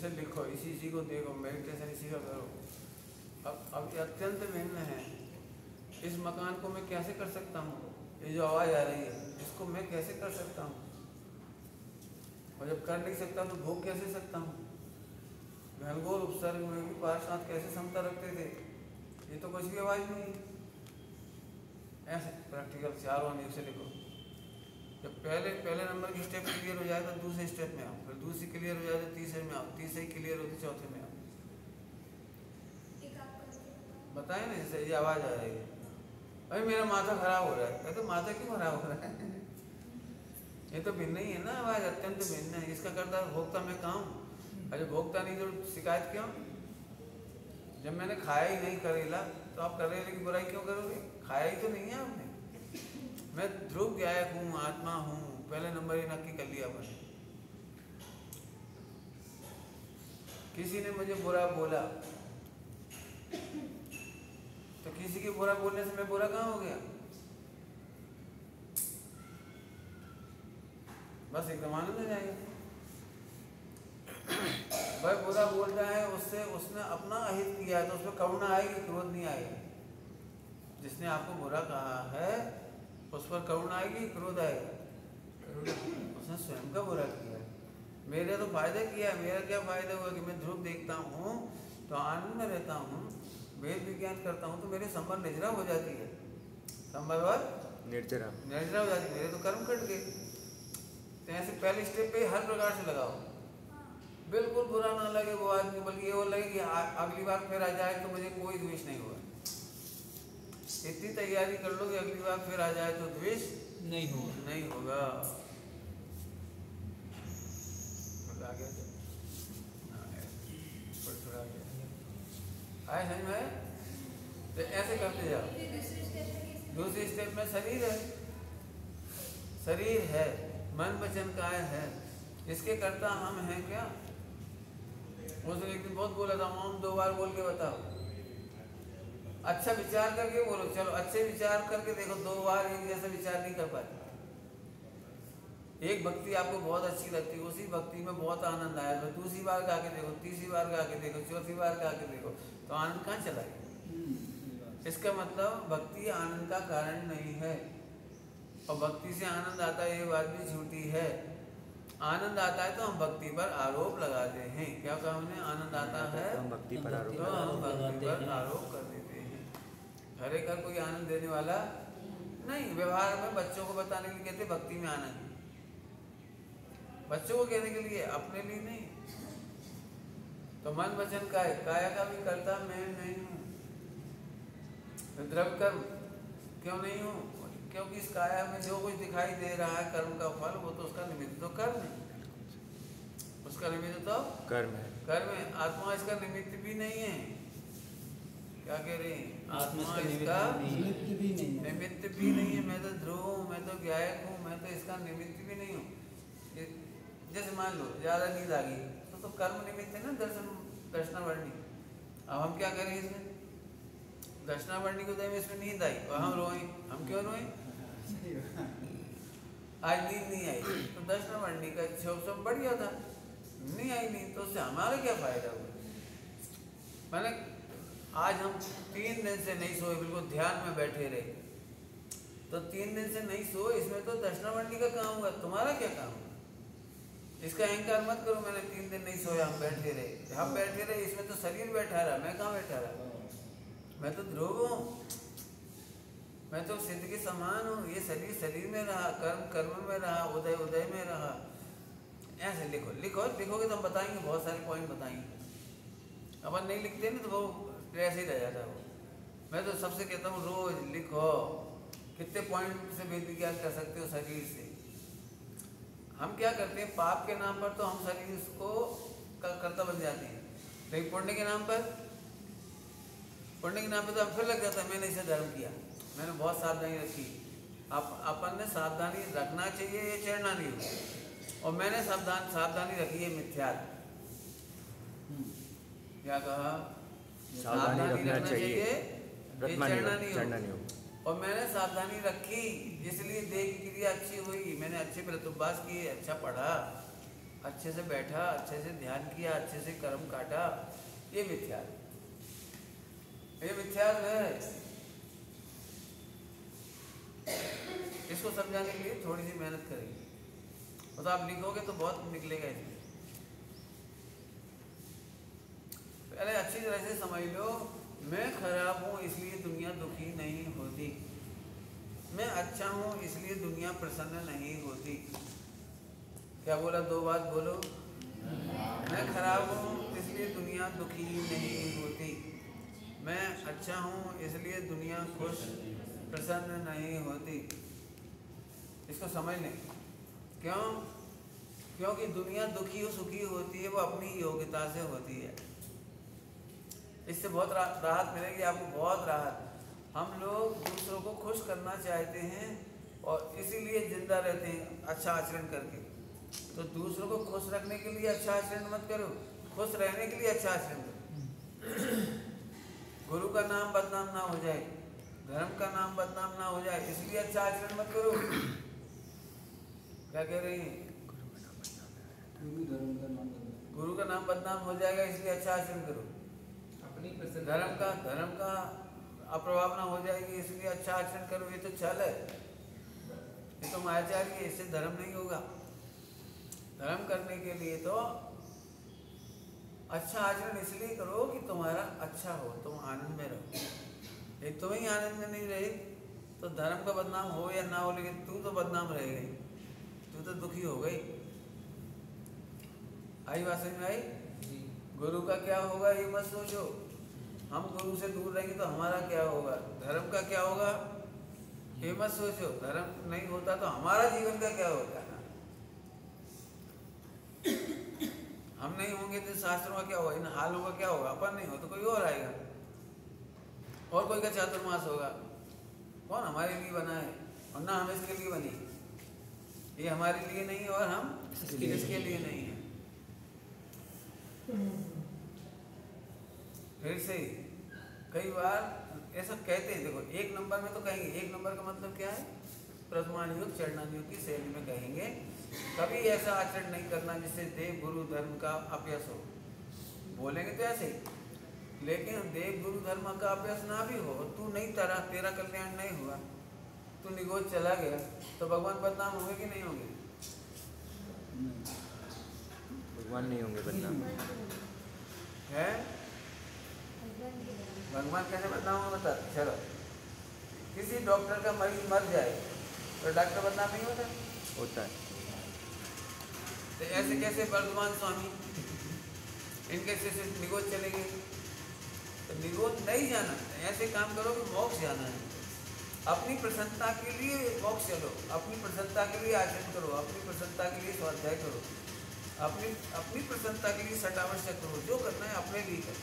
इसे लिखो, इसी को देखो, मेडिटेशन इसी का करो। अब ये अत्यंत भिन्न है। इस मकान को मैं कैसे कर सकता हूँ? ये जो आवाज़ आ रही है इसको मैं कैसे कर सकता हूँ? और जब कर नहीं सकता तो भोग कैसे सकता हूँ? घनघोर उपसर्ग में भी पार्श्वनाथ कैसे समता रखते थे? ये तो कुछ भी आवाज़ नहीं है। ऐसे प्रैक्टिकल चारों आने से लिखो। जब पहले नंबर की स्टेप क्लियर हो जाए तो दूसरे स्टेप में आओ, फिर दूसरी क्लियर हो जाए तो तीसरे में आओ, तीसरे क्लियर हो तो चौथे में आओ। बताए ना, जैसे ये आवाज़ आ रही है, अरे मेरा माथा खराब हो रहा है, कहते माथा क्यों खराब हो रहा है? ये तो भिन्न ही है ना, आवाज़ अत्यंत भिन्न है। इसका करता भोक्ता मैं कहाँ हूँ? अरे भोक्ता नहीं तो शिकायत क्यों? जब मैंने खाया ही नहीं करेला तो आप करेले की बुराई क्यों करोगे? खाया ही तो नहीं है आपने। मैं ध्रुव गायक हूँ, आत्मा हूँ, पहले नंबर ही नक्की कर लिया मैंने। किसी ने मुझे बुरा बोला तो किसी के बुरा बोलने से मैं बुरा कहाँ हो गया? बस एकदम आनंद आ जाएगा। भाई बुरा बोल रहा है, उससे उसने अपना अहित किया है तो उसमें करुणा आएगी, क्रोध नहीं आएगा। जिसने आपको बुरा कहा है उस पर करुणा आएगी, क्रोध आएगा? उसने स्वयं का बुरा किया है। मेरे तो फायदा किया है, मेरा क्या फायदा हुआ कि मैं ध्रुव देखता हूँ तो आनंद में रहता हूँ, वेद विज्ञान करता हूँ तो मेरे संबर निर्जरा हो जाती है। संबर निर्जरा हो जाती है, मेरे तो कर्म कट गए। तो ऐसे पहले स्टेप पे हर प्रकार से लगाओ, बिल्कुल बुरा ना लगे वो आदमी, बल्कि ये वो लगे कि अगली बार फिर आ जाए तो मुझे कोई द्वेष नहीं होगा। इतनी तैयारी कर लो कि अगली बार फिर आ जाए तो द्वेष नहीं होगा। आए समझ में? तो ऐसे करते जाओ। दूसरी स्टेप में शरीर है, मन वचन काय है, इसके कर्ता हम हैं क्या? उसने एक दिन बहुत बोला था, ओम 2 बार बोल के बताओ। अच्छा विचार करके बोलो, चलो अच्छे विचार करके देखो, 2 बार एक जैसा विचार नहीं कर पाते। एक भक्ति आपको बहुत अच्छी लगती है, उसी भक्ति में बहुत आनंद आया तो दूसरी बार गा के देखो, तीसरी बार गा के देखो, चौथी बार गा के देखो, तो आनंद कहाँ चला गया? इसका मतलब भक्ति आनंद का कारण नहीं है। और भक्ति से आनंद आता है ये बात भी झूठी है। आनंद आता है तो हम भक्ति पर आरोप लगाते हैं। क्या कहा हमने? आनंद आता है तो हम भक्ति पर आरोप कर देते हैं। हरे का कोई आनंद देने वाला नहीं। व्यवहार में बच्चों को बताने के लिए कहते भक्ति में आनंद, बच्चों को कहने के लिए, अपने लिए नहीं। तो मन वचन काया का भी करता मैं नहीं हूँ। द्रव्य कर्म क्यों नहीं हूँ? क्योंकि इस काया में जो कुछ दिखाई दे रहा है कर्म का फल, वो तो उसका निमित्त तो कर्म है, उसका निमित्त तो कर्म है। आत्मा इसका निमित्त भी नहीं है। क्या कह रहे हैं? आत्मा इसका निमित्त भी नहीं है। मैं तो ध्रुव हूँ, मैं तो गायक हूँ, मैं तो इसका निमित्त भी नहीं हूँ। जैसे मान लो ज़्यादा नींद आ गई तो कर्म निमित्त है ना, दर्शनावर्णी। अब हम क्या करें इसमें? दर्शनावर्णी को देव इसमें नींद आई और हम रोएं। हम क्यों रोएं? आज नींद नहीं आई तो दर्शनावर्णी का सब बढ़िया था, नहीं आई नींद तो उससे हमारा क्या फायदा हुआ? मैंने आज हम 3 दिन से नहीं सोए, बिल्कुल ध्यान में बैठे रहे, तो 3 दिन से नहीं सोए, इसमें तो दर्शनावर्णी का काम हुआ, तुम्हारा क्या काम हुआ? इसका अहंकार मत करो, मैंने 3 दिन नहीं सोया, हम बैठे रहे, इसमें तो शरीर बैठा रहा, मैं कहाँ बैठा रहा? मैं तो ध्रुव हूँ, मैं तो सिद्ध के समान हूँ। ये शरीर में रहा, कर्म में रहा, उदय में रहा। ऐसे लिखोगे तो हम बताएंगे, बहुत सारे पॉइंट बताएंगे। अपन नहीं लिखते ना तो वो ऐसे ही रह जाता है वो। मैं तो सबसे कहता हूँ रोज लिखो, कितने पॉइंट से वेद विज्ञान कर सकते हो शरीर से। हम क्या करते हैं, पाप के नाम पर तो हम शरीर को कर्ता बन जाते हैं, लेकिन पुण्य के नाम पर तो हम फिर लग जाता है मैंने इसे धर्म किया, मैंने बहुत सावधानी रखी। अपन ने सावधानी रखना चाहिए, ये चढ़ना नहीं हो। और मैंने सावधानी रखी है मिथ्या। क्या कहा? सावधानी रखना चाहिए, ये चढ़ना नहीं हो। और मैंने सावधानी रखी, इसलिए देह की क्रिया अच्छी हुई, मैंने अच्छे प्रत्युपवास किए, अच्छा पढ़ा, अच्छे से बैठा, अच्छे से ध्यान किया, अच्छे से कर्म काटा, ये मिथ्या है, ये मिथ्या है। इसको समझाने के लिए थोड़ी सी मेहनत करेंगे, तो आप लिखोगे तो बहुत निकलेगा इसमें। पहले अच्छी तरह से समझ लो, मैं खराब हूँ इसलिए दुनिया दुखी नहीं होती, मैं अच्छा हूँ इसलिए दुनिया प्रसन्न नहीं होती। क्या बोला? दो बात बोलो। मैं खराब हूँ इसलिए दुनिया दुखी नहीं होती, मैं अच्छा हूँ इसलिए दुनिया खुश प्रसन्न नहीं होती। इसको समझ लें। क्यों? क्योंकि दुनिया दुखी और सुखी होती है वो अपनी योग्यता से होती है। इससे बहुत राहत मिलेगी आपको, बहुत राहत। हम लोग दूसरों को खुश करना चाहते हैं और इसीलिए जिंदा रहते हैं अच्छा आचरण करके। तो दूसरों को खुश रखने के लिए अच्छा आचरण मत करो, खुश रहने के लिए अच्छा आचरण करो। गुरु का नाम बदनाम ना हो जाए, धर्म का नाम बदनाम ना हो जाए, इसलिए अच्छा आचरण मत करो। क्या कह रही हैं? गुरु का नाम बदनाम हो जाएगा इसलिए अच्छा आचरण करो। धर्म का अप्रभाव ना हो जाएगी इसलिए अच्छा आचरण करो। ये तो छल है, ये तो मायाचारी है, इससे धर्म नहीं होगा। धर्म करने के लिए तो अच्छा आचरण इसलिए करो कि तुम्हारा अच्छा हो, तुम आनंद में रहो। एक तुम ही आनंद में नहीं रहे तो धर्म का बदनाम हो या ना हो, लेकिन तू तो बदनाम रह गई, तू तो दुखी हो गई। आई बात समझ में आई? गुरु का क्या होगा ये मत सोचो। हम गुरु से दूर रहेंगे तो हमारा क्या होगा, धर्म का क्या होगा ये मत सोचो। धर्म नहीं होता तो हमारा जीवन का क्या होगा। हम नहीं होंगे तो शास्त्रों का क्या होगा, इन हालों का क्या होगा। अपन नहीं हो तो कोई और आएगा, और कोई का चातुर्मास होगा। कौन हमारे लिए बना है, और ना हम इसके लिए बनी। ये हमारे लिए नहीं है और हम इसके लिए नहीं है। फिर से कई बार ऐसा कहते हैं, देखो एक नंबर में तो कहेंगे, एक नंबर का मतलब क्या है, प्रथमान युग चरणान युग की शैली में कहेंगे कभी ऐसा आचरण नहीं करना जिससे देव गुरु धर्म का अपयश हो। बोलेंगे तो ऐसे ही, लेकिन देव गुरु धर्म का अपयश ना भी हो, तू नहीं तरा, तेरा कल्याण नहीं हुआ, तू निगोज चला गया, तो भगवान बदनाम होंगे कि नहीं होंगे? भगवान नहीं होंगे बदनाम है। भगवान कैसे बदनाम होगा बता। चलो, किसी डॉक्टर का मरीज मर जाए तो डॉक्टर बदनाम नहीं होता? होता है। तो ऐसे कैसे वर्धमान स्वामी इनके से निगोज चलेंगे? तो निगोज नहीं जाना, ऐसे काम करो कि मोक्ष जाना है। अपनी प्रसन्नता के लिए मोक्ष चलो, अपनी प्रसन्नता के लिए आचरण करो, अपनी प्रसन्नता के लिए स्वाध्याय करो, अपनी प्रसन्नता के लिए सटावश्य करो। जो करना है अपने लिए करो।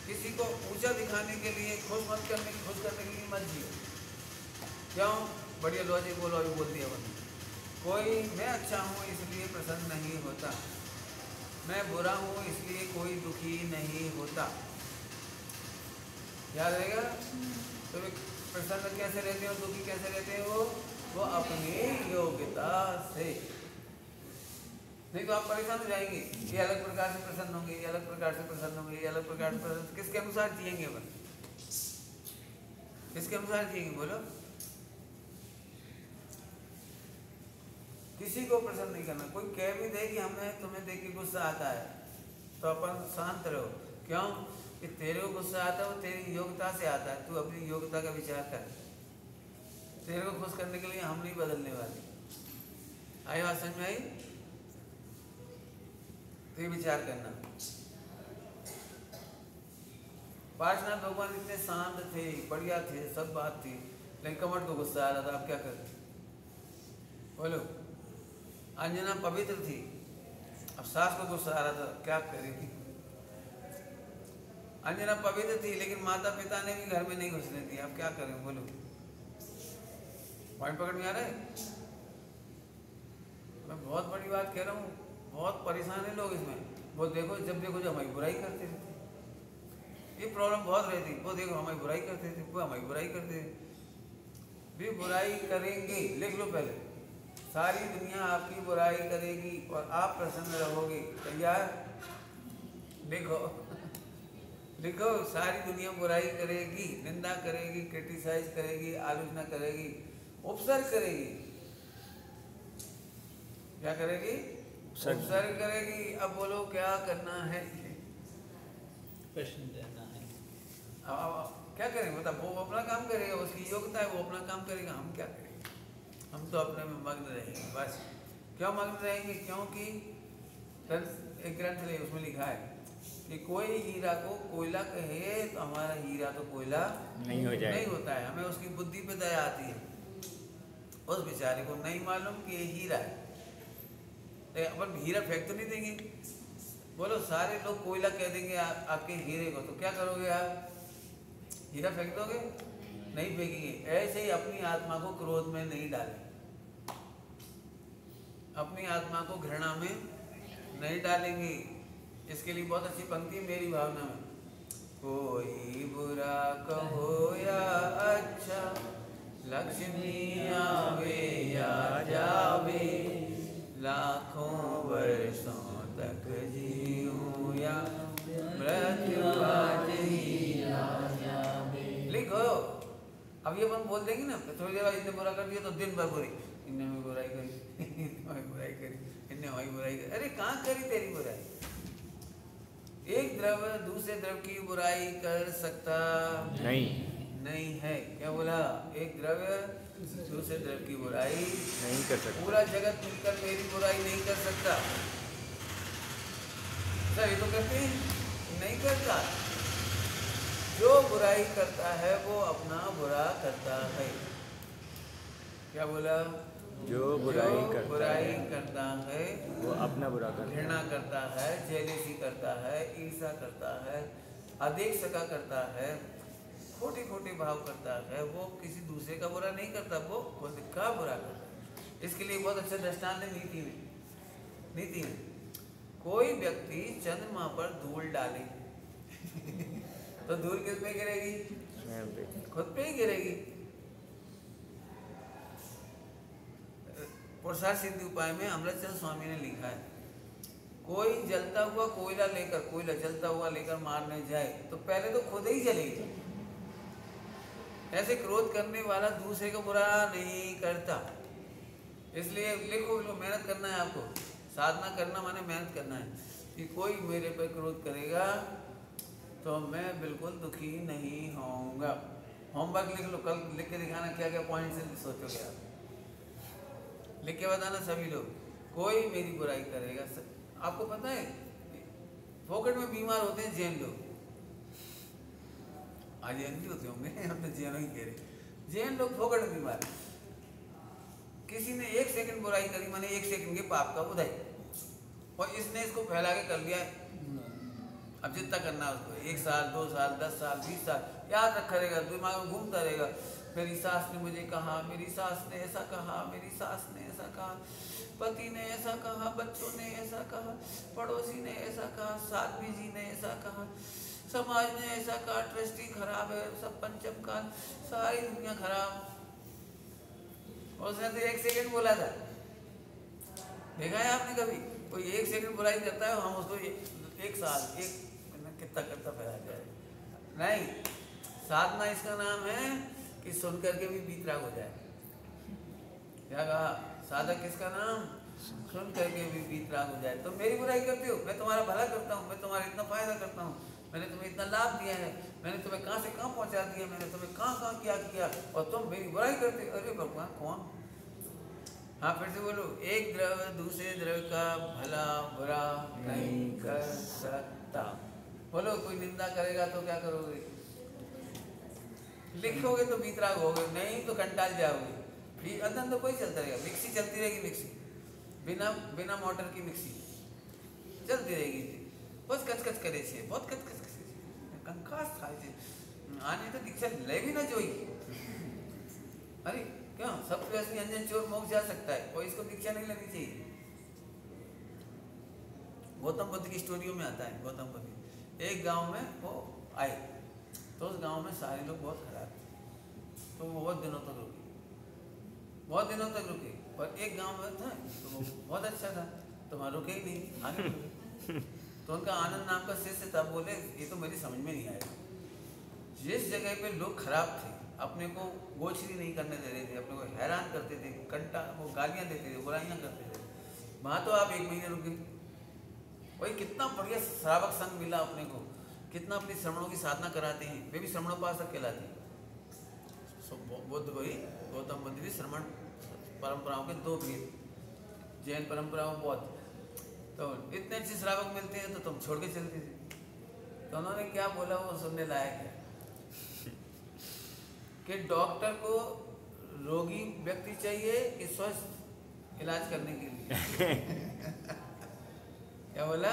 किसी को ऊंचा दिखाने के लिए, खुश करने के लिए मत जियो। क्यों? बढ़िया लॉजिक बोलो, अभी बोल दिया बंद। कोई मैं अच्छा हूँ इसलिए प्रसन्न नहीं होता, मैं बुरा हूँ इसलिए कोई दुखी नहीं होता। याद रहेगा? तो प्रसन्न कैसे रहते हो, दुखी कैसे रहते हैं? वो अपनी योग्यता से। नहीं तो आप परेशान हो जाएंगे। ये अलग प्रकार से प्रसन्न होंगे, ये अलग प्रकार से प्रसन्न होंगे, ये अलग प्रकार से प्रसन्न। किसके अनुसार जिएंगे अपन? किसके अनुसार जिएंगे बोलो? किसी को प्रसन्न नहीं करना। कोई कह भी दे कि हमें तुम्हें देख के गुस्सा आता है तो अपन शांत रहो। क्यों? कि तेरे को गुस्सा आता है वो तेरी योग्यता से आता है। तू अपनी योग्यता का विचार कर। तेरे को खुश करने के लिए हम नहीं बदलने वाले। आई बात समझ में आई? तो ये विचार करना। पार्श्वनाथ भगवान इतने शांत थे, बढ़िया थे, सब बात थी, लेकिन कमर को गुस्सा आ रहा था। आप क्या करें बोलो? अंजना पवित्र थी, अब सास को गुस्सा आ रहा था, क्या करेगी? अंजना पवित्र थी लेकिन माता पिता ने भी घर में नहीं घुसने दिया। अब क्या करें बोलो? पॉइंट पकड़ में आ रहा है? मैं बहुत बड़ी बात कह रहा हूँ, बहुत परेशान है लोग इसमें। वो देखो, जब देखो जो हमारी बुराई करते रहते, ये प्रॉब्लम बहुत रहती। वो देखो हमारी बुराई करते थे, वो हमारी बुराई करते थे। भी बुराई करेंगे, लिख लो पहले, सारी दुनिया आपकी बुराई करेगी और आप प्रसन्न रहोगे। तैयार? लिखो लिखो, सारी दुनिया बुराई करेगी, निंदा करेगी, क्रिटिसाइज करेगी, आलोचना करेगी, उपसर्ग करेगी। क्या करेगी? उपसर्ग करेगी। अब बोलो क्या करना है? प्रश्न देना है। अब क्या करेंगे? मतलब वो अपना काम करेगा, उसकी योग्यता है, वो अपना काम करेगा, हम क्या करेंगे? हम तो अपने में मग्न रहेंगे बस। क्यों मग्न रहेंगे? क्योंकि एक ग्रंथ ले, उसमें लिखा है कि कोई हीरा को कोयला कहे तो हमारा हीरा तो कोयला नहीं हो जाए, नहीं होता है। हमें उसकी बुद्धि पे दया आती है। उस बेचारे को नहीं मालूम कि ये हीरा है, तो अपन हीरा फेंक तो नहीं देंगे। बोलो सारे लोग कोयला कह देंगे आपके हीरे को, तो क्या करोगे आप? हीरा फेंक दोगे? नहीं फेंकेंगे। ऐसे ही अपनी आत्मा को क्रोध में नहीं डालें, अपनी आत्मा को घृणा में नहीं डालेंगे। इसके लिए बहुत अच्छी पंक्ति मेरी भावना में, कोई बुरा कहो या अच्छा, लक्ष्मी आवे या जावे, लाखों वर्षों तक जीऊं या मृत्यु आज ही आ जावे। लिखो। अब ये अपन बोल देंगे ना, थोड़ी देर बाद इतने बुरा कर दिया तो दिन भर बुरी, इनने भी बुराई करी, इन्होंने बुराई करी, इनने वही बुराई करी। अरे कहाँ करी तेरी बुराई? एक द्रव्य दूसरे द्रव्य की बुराई कर सकता नहीं है। क्या बोला? एक द्रव्य दूसरे द्रव्य की बुराई नहीं कर सकता। पूरा जगत मिलकर मेरी बुराई नहीं कर सकता। सर ये तो करते नहीं करता। जो बुराई करता है वो अपना बुरा करता है। क्या बोला? जो बुराई करता है वो अपना बुरा करता है। घृणा करता है, जेलेसी करता है, ईर्ष्या करता है, अदेक्षता करता है, खोटे खोटे भाव करता है। वो किसी दूसरे का बुरा नहीं करता, वो खुद का बुरा करता है। इसके लिए बहुत अच्छा दृष्टांत है नीति में। कोई व्यक्ति चंद्रमा पर धूल डाले तो धूल किस पे गिरेगी? खुद पे ही गिरेगी। पुरुषार्थ सिद्धि उपाय में अमृतचंद स्वामी ने लिखा है, कोई जलता हुआ कोयला जलता हुआ लेकर मारने जाए तो पहले तो खुद ही जलेगी। ऐसे क्रोध करने वाला दूसरे को बुरा नहीं करता। इसलिए लिखो, मेहनत करना है आपको। साधना करना माने मेहनत करना है कि कोई मेरे पर क्रोध करेगा तो मैं बिल्कुल दुखी नहीं होऊंगा। होमवर्क लिख लो, कल लिख के दिखाना क्या क्या पॉइंट्स हैं, सोचोगे आप। लिख के बताना सभी लोग। कोई मेरी बुराई करेगा, आपको पता है फोकट में बीमार होते हैं जैन लोग। आज जैन भी होते होंगे, हम तो जैनों ही कह रहे। जैन लोग फोकट में बीमार। किसी ने 1 सेकंड बुराई करी माने 1 सेकंड के पाप का उदय, और इसने इसको फैला के कर लिया है। अब जितना करना है उसको 1 साल 2 साल 10 साल 20 साल याद रखा रहेगा, दिमाग में घूमता रहेगा। मेरी सास ने मुझे कहा, मेरी सास ने ऐसा कहा, मेरी सास ने ऐसा कहा, पति ने ऐसा कहा, बच्चों ने ऐसा कहा, पड़ोसी ने ऐसा कहा, साध्वी जी ने ऐसा कहा, समाज ने ऐसा कहा, ट्रस्टी खराब है, सब पंचम का, सारी दुनिया खराब। उसने तो 1 सेकंड बोला था। देखा है आपने कभी कोई 1 सेकंड बुराई करता है, हम उसको 1 साल कितना करता फैला जाए? नहीं, साधना इसका नाम है कि सुन करके भी बीतराग हो जाए। क्या कहा? साधक किसका नाम? सुन करके भी बीतराग हो जाए। तो मेरी बुराई करते हो, मैं तुम्हारा भला करता हूँ, मैं तुम्हारा इतना फायदा करता हूँ, मैंने तुम्हें इतना लाभ दिया है, मैंने तुम्हें कहाँ से कहाँ पहुँचा दिया, मैंने तुम्हें कहाँ कहाँ क्या किया, और तुम मेरी बुराई करते। अरे भगवान कौन? हाँ फिर से बोलो। एक द्रव्य दूसरे द्रव्य का भला बुरा नहीं कर सकता। बोलो, कोई निंदा करेगा तो क्या करोगे? लिखोगे तो बीतराग होगे, नहीं तो कंटाल जाओगे। अंदर तो कोई चलता रहेगा, मिक्सी चलती रहेगी, मिक्सी बिना मोटर की मिक्सी चलती रहेगी। बहुत कचकच करे छे, बहुत कचकच करे छे, कंकास થાય છે। આને તો દીક્ષા લેવી ના જોઈ। अरे क्यों? सब व्यसनी अंजन चोर मोक्ष जा सकता है, और इसको दीक्षा नहीं लेनी चाहिए। गौतम बुद्ध की स्टोरियों में आता है। गौतम बुद्ध एक गांव में वो आए, तो उस गांव में सारे लोग बहुत खराब थे, तो वो बहुत दिनों तक रुके। पर एक गांव में था तो वो बहुत अच्छा था, तो वहाँ रुके ही नहीं, आगे बढ़े। तो उनका आनंद नाम का शिष्य था, बोले ये तो मेरी समझ में नहीं आया, जिस जगह पे लोग खराब थे, अपने को गोचरी नहीं करने दे रहे थे, अपने को हैरान करते थे, कंटा वो गालियाँ देते थे, बुराइयाँ करते थे, वहाँ तो आप 1 महीने रुके। वही कितना बढ़िया श्रावक संघ मिला अपने को, कितना अपनी श्रमणों की साधना कराते हैं, वे भी श्रमणोपासक कहलाते हैं। बुद्ध वही गौतम बुद्ध भी श्रमण परंपराओं के 2 भेद, जैन परंपराओं बौद्ध। तो इतने अच्छे श्रावक मिलते हैं तो तुम छोड़ के चलते थे। तो उन्होंने क्या बोला वो सुनने लायक है कि डॉक्टर को रोगी व्यक्ति चाहिए कि स्वस्थ इलाज करने के लिए। क्या बोला?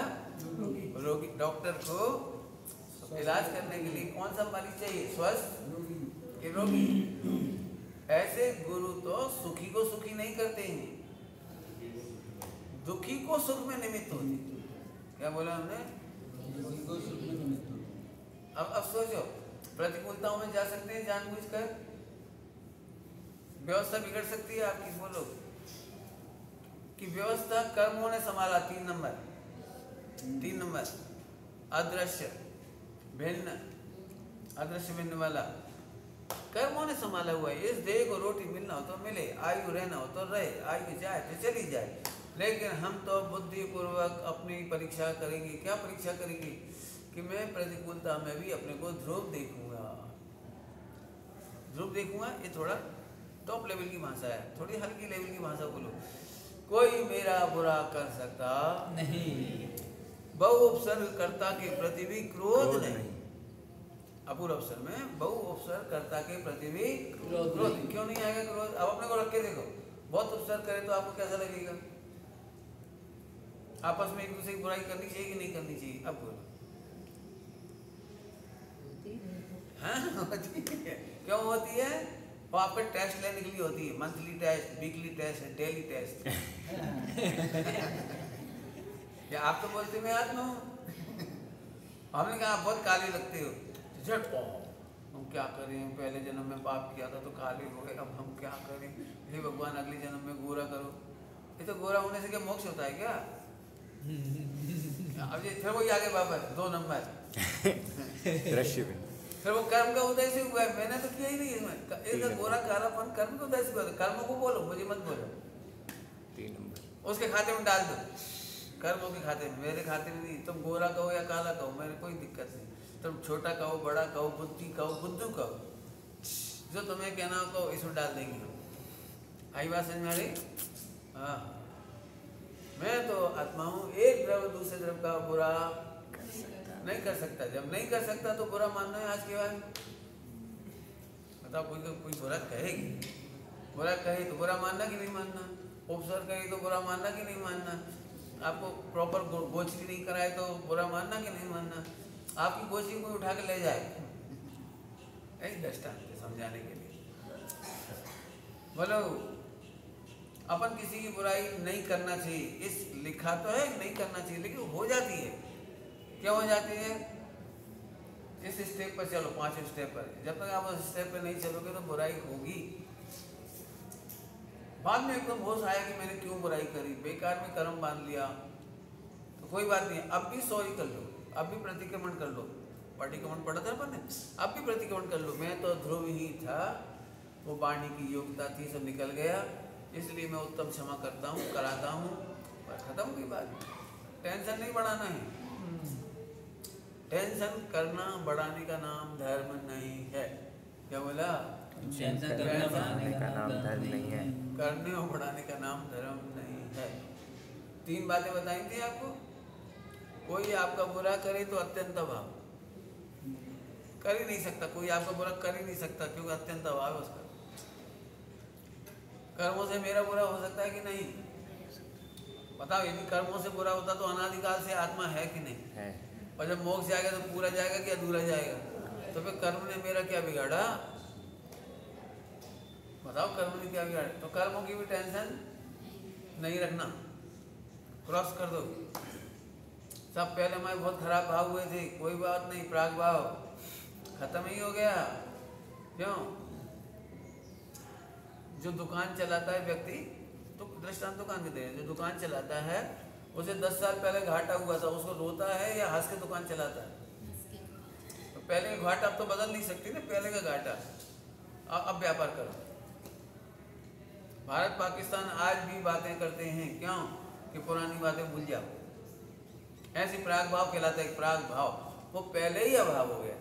रोगी डॉक्टर को इलाज करने के लिए कौन सा मरीज चाहिए, स्वस्थ कि रोगी? ऐसे गुरु तो सुखी को सुखी नहीं करते हैं, दुखी को सुख में निमित्त होते। क्या बोला हमने? अब सोचो, प्रतिकूलताओं में जा सकते हैं जानबूझकर, व्यवस्था बिगड़ सकती है आपकी। बोलो कि व्यवस्था कर्मों ने संभाला। 3 नंबर अदृश्य भिन्न, अदृश्य भिन्न वाला कर्मों ने संभाला हुआ है। इस देह को रोटी मिलना हो तो मिले, आयु रहना हो तो रहे, आयु जाए तो चली जाए। लेकिन हम तो बुद्धि पूर्वक अपनी परीक्षा करेंगे। क्या परीक्षा करेंगे? कि मैं प्रतिकूलता में भी अपने को ध्रुव देखूंगा। ध्रुव देखूंगा, ये थोड़ा टॉप लेवल की भाषा है, थोड़ी हल्की लेवल की भाषा बोलो। कोई मेरा बुरा कर सकता नहीं, बहु उपसर्ग कर्ता के प्रति भी क्रोध नहीं। अपूर्व अवसर में बहु उपसर्ग कर्ता के प्रति भी क्रोध। क्यों नहीं आएगा क्रोध? अब अपने को रख के देखो, बहुत उपसर्ग करे तो आपको कैसा लगेगा? आपस में एक दूसरे की बुराई करनी चाहिए कि नहीं करनी चाहिए? अब बोलो। हाँ होती है। क्यों होती है? वो आपका टेस्ट लेने के लिए होती है, monthly test, weekly test, daily test. या आप तो बोलते मैं आत्मा हूँ। हमने कहा आप बहुत काले लगते हो, झट हम क्या करें, पहले जन्म में पाप किया था तो काले हो गए, अब हम क्या करें? हे भगवान अगले जन्म में गोरा करो। ये तो गोरा होने से क्या मोक्ष होता है क्या? अब ये फिर वही आगे वापस 2 नंबर दृश्य भी। फिर वो कर्म का उदय से हुआ है, मैंने तो किया ही नहीं इसमें। इसका गोरा कालापन कर्म का उदय से हुआ। कर्म को बोलो, मुझे मत बोलो। 3 नंबर उसके खाते में डाल दो, कर्मों के खाते में, मेरे खाते में नहीं। तुम गोरा कहो या काला कहो, मेरे कोई दिक्कत नहीं। तुम छोटा कहो, बड़ा कहो, बुद्धि कहो, बुद्धू कहो, जो तुम्हें कहना हो कहो, इसमें डाल देंगे। आई बात समझ में आ रही? हाँ, मैं तो आत्मा हूँ, एक द्रव दूसरे द्रव का बुरा नहीं कर सकता। जब नहीं कर सकता तो बुरा मानना है आज के बाद? बताओ, कोई बुरा कहेगी, बुरा कहे तो बुरा मानना कि नहीं मानना? उपसर्ग कहे तो बुरा मानना कि नहीं मानना? आपको प्रॉपर गोचरी नहीं कराए तो बुरा मानना कि नहीं मानना? आपकी गोचरी को उठा के ले जाए, एक दृष्टांत समझाने के लिए। बोलो, अपन किसी की बुराई नहीं करना चाहिए, इस लिखा तो है नहीं करना चाहिए, लेकिन हो जाती है। क्या हो जाती है? इस स्टेप पर चलो, 5 स्टेप पर। जब तक आप उस स्टेप पर नहीं चलोगे तो बुराई होगी। बाद में एकदम होश आया कि मैंने क्यों बुराई करी, बेकार में कर्म बांध लिया, तो कोई बात नहीं, अब भी सॉरी कर लो, अब भी प्रतिक्रमण कर लो। प्रतिक्रमण पढ़ा था अपन ने, अब भी प्रतिक्रमण कर लो। मैं तो ध्रुव ही था, वो वाणी की योग्यता थी, सब निकल गया, इसलिए मैं उत्तम क्षमा करता हूँ, कराता हूँ, खत्म की बात। टेंशन नहीं बढ़ाना है। टेंशन करना बढ़ाने का नाम धर्म नहीं है। क्या बोला? करने का नाम धर्म नहीं है। करने और बढ़ाने का नाम धर्म नहीं है। 3 बातें बताई थी आपको। कोई आपका बुरा करे तो अत्यंत अभाव, कर ही नहीं सकता। कोई आपका बुरा कर ही नहीं सकता क्योंकि अत्यंत अभाव है उसका। कर्मों से मेरा बुरा हो सकता है कि नहीं? बताओ, यदि कर्मों से बुरा होता तो अनादिकाल से आत्मा है कि नहीं है। और जब मोक्ष जाएगा तो पूरा जाएगा कि अधूरा जाएगा? तो फिर कर्म ने मेरा क्या बिगाड़ा? बताओ, कर्म ने क्या बिगाड़ा? तो कर्मों की भी टेंशन नहीं रखना, क्रॉस कर दो। सब पहले हमारे बहुत खराब भाव हुए थे, कोई बात नहीं, प्राग भाव खत्म ही हो गया। क्यों? जो दुकान चलाता है व्यक्ति तो दृष्टांत दुकान के दे रहे हैं। जो दुकान चलाता है उसे 10 साल पहले घाटा हुआ था, उसको रोता है या हंस के दुकान चलाता है? तो पहले का घाटा अब तो बदल नहीं सकती ना, पहले का घाटा। अब व्यापार करो। भारत पाकिस्तान आज भी बातें करते हैं, क्यों? कि पुरानी बातें भूल जाओ। ऐसी प्राग भाव कहलाता है। प्राग भाव वो पहले ही अभाव हो गया।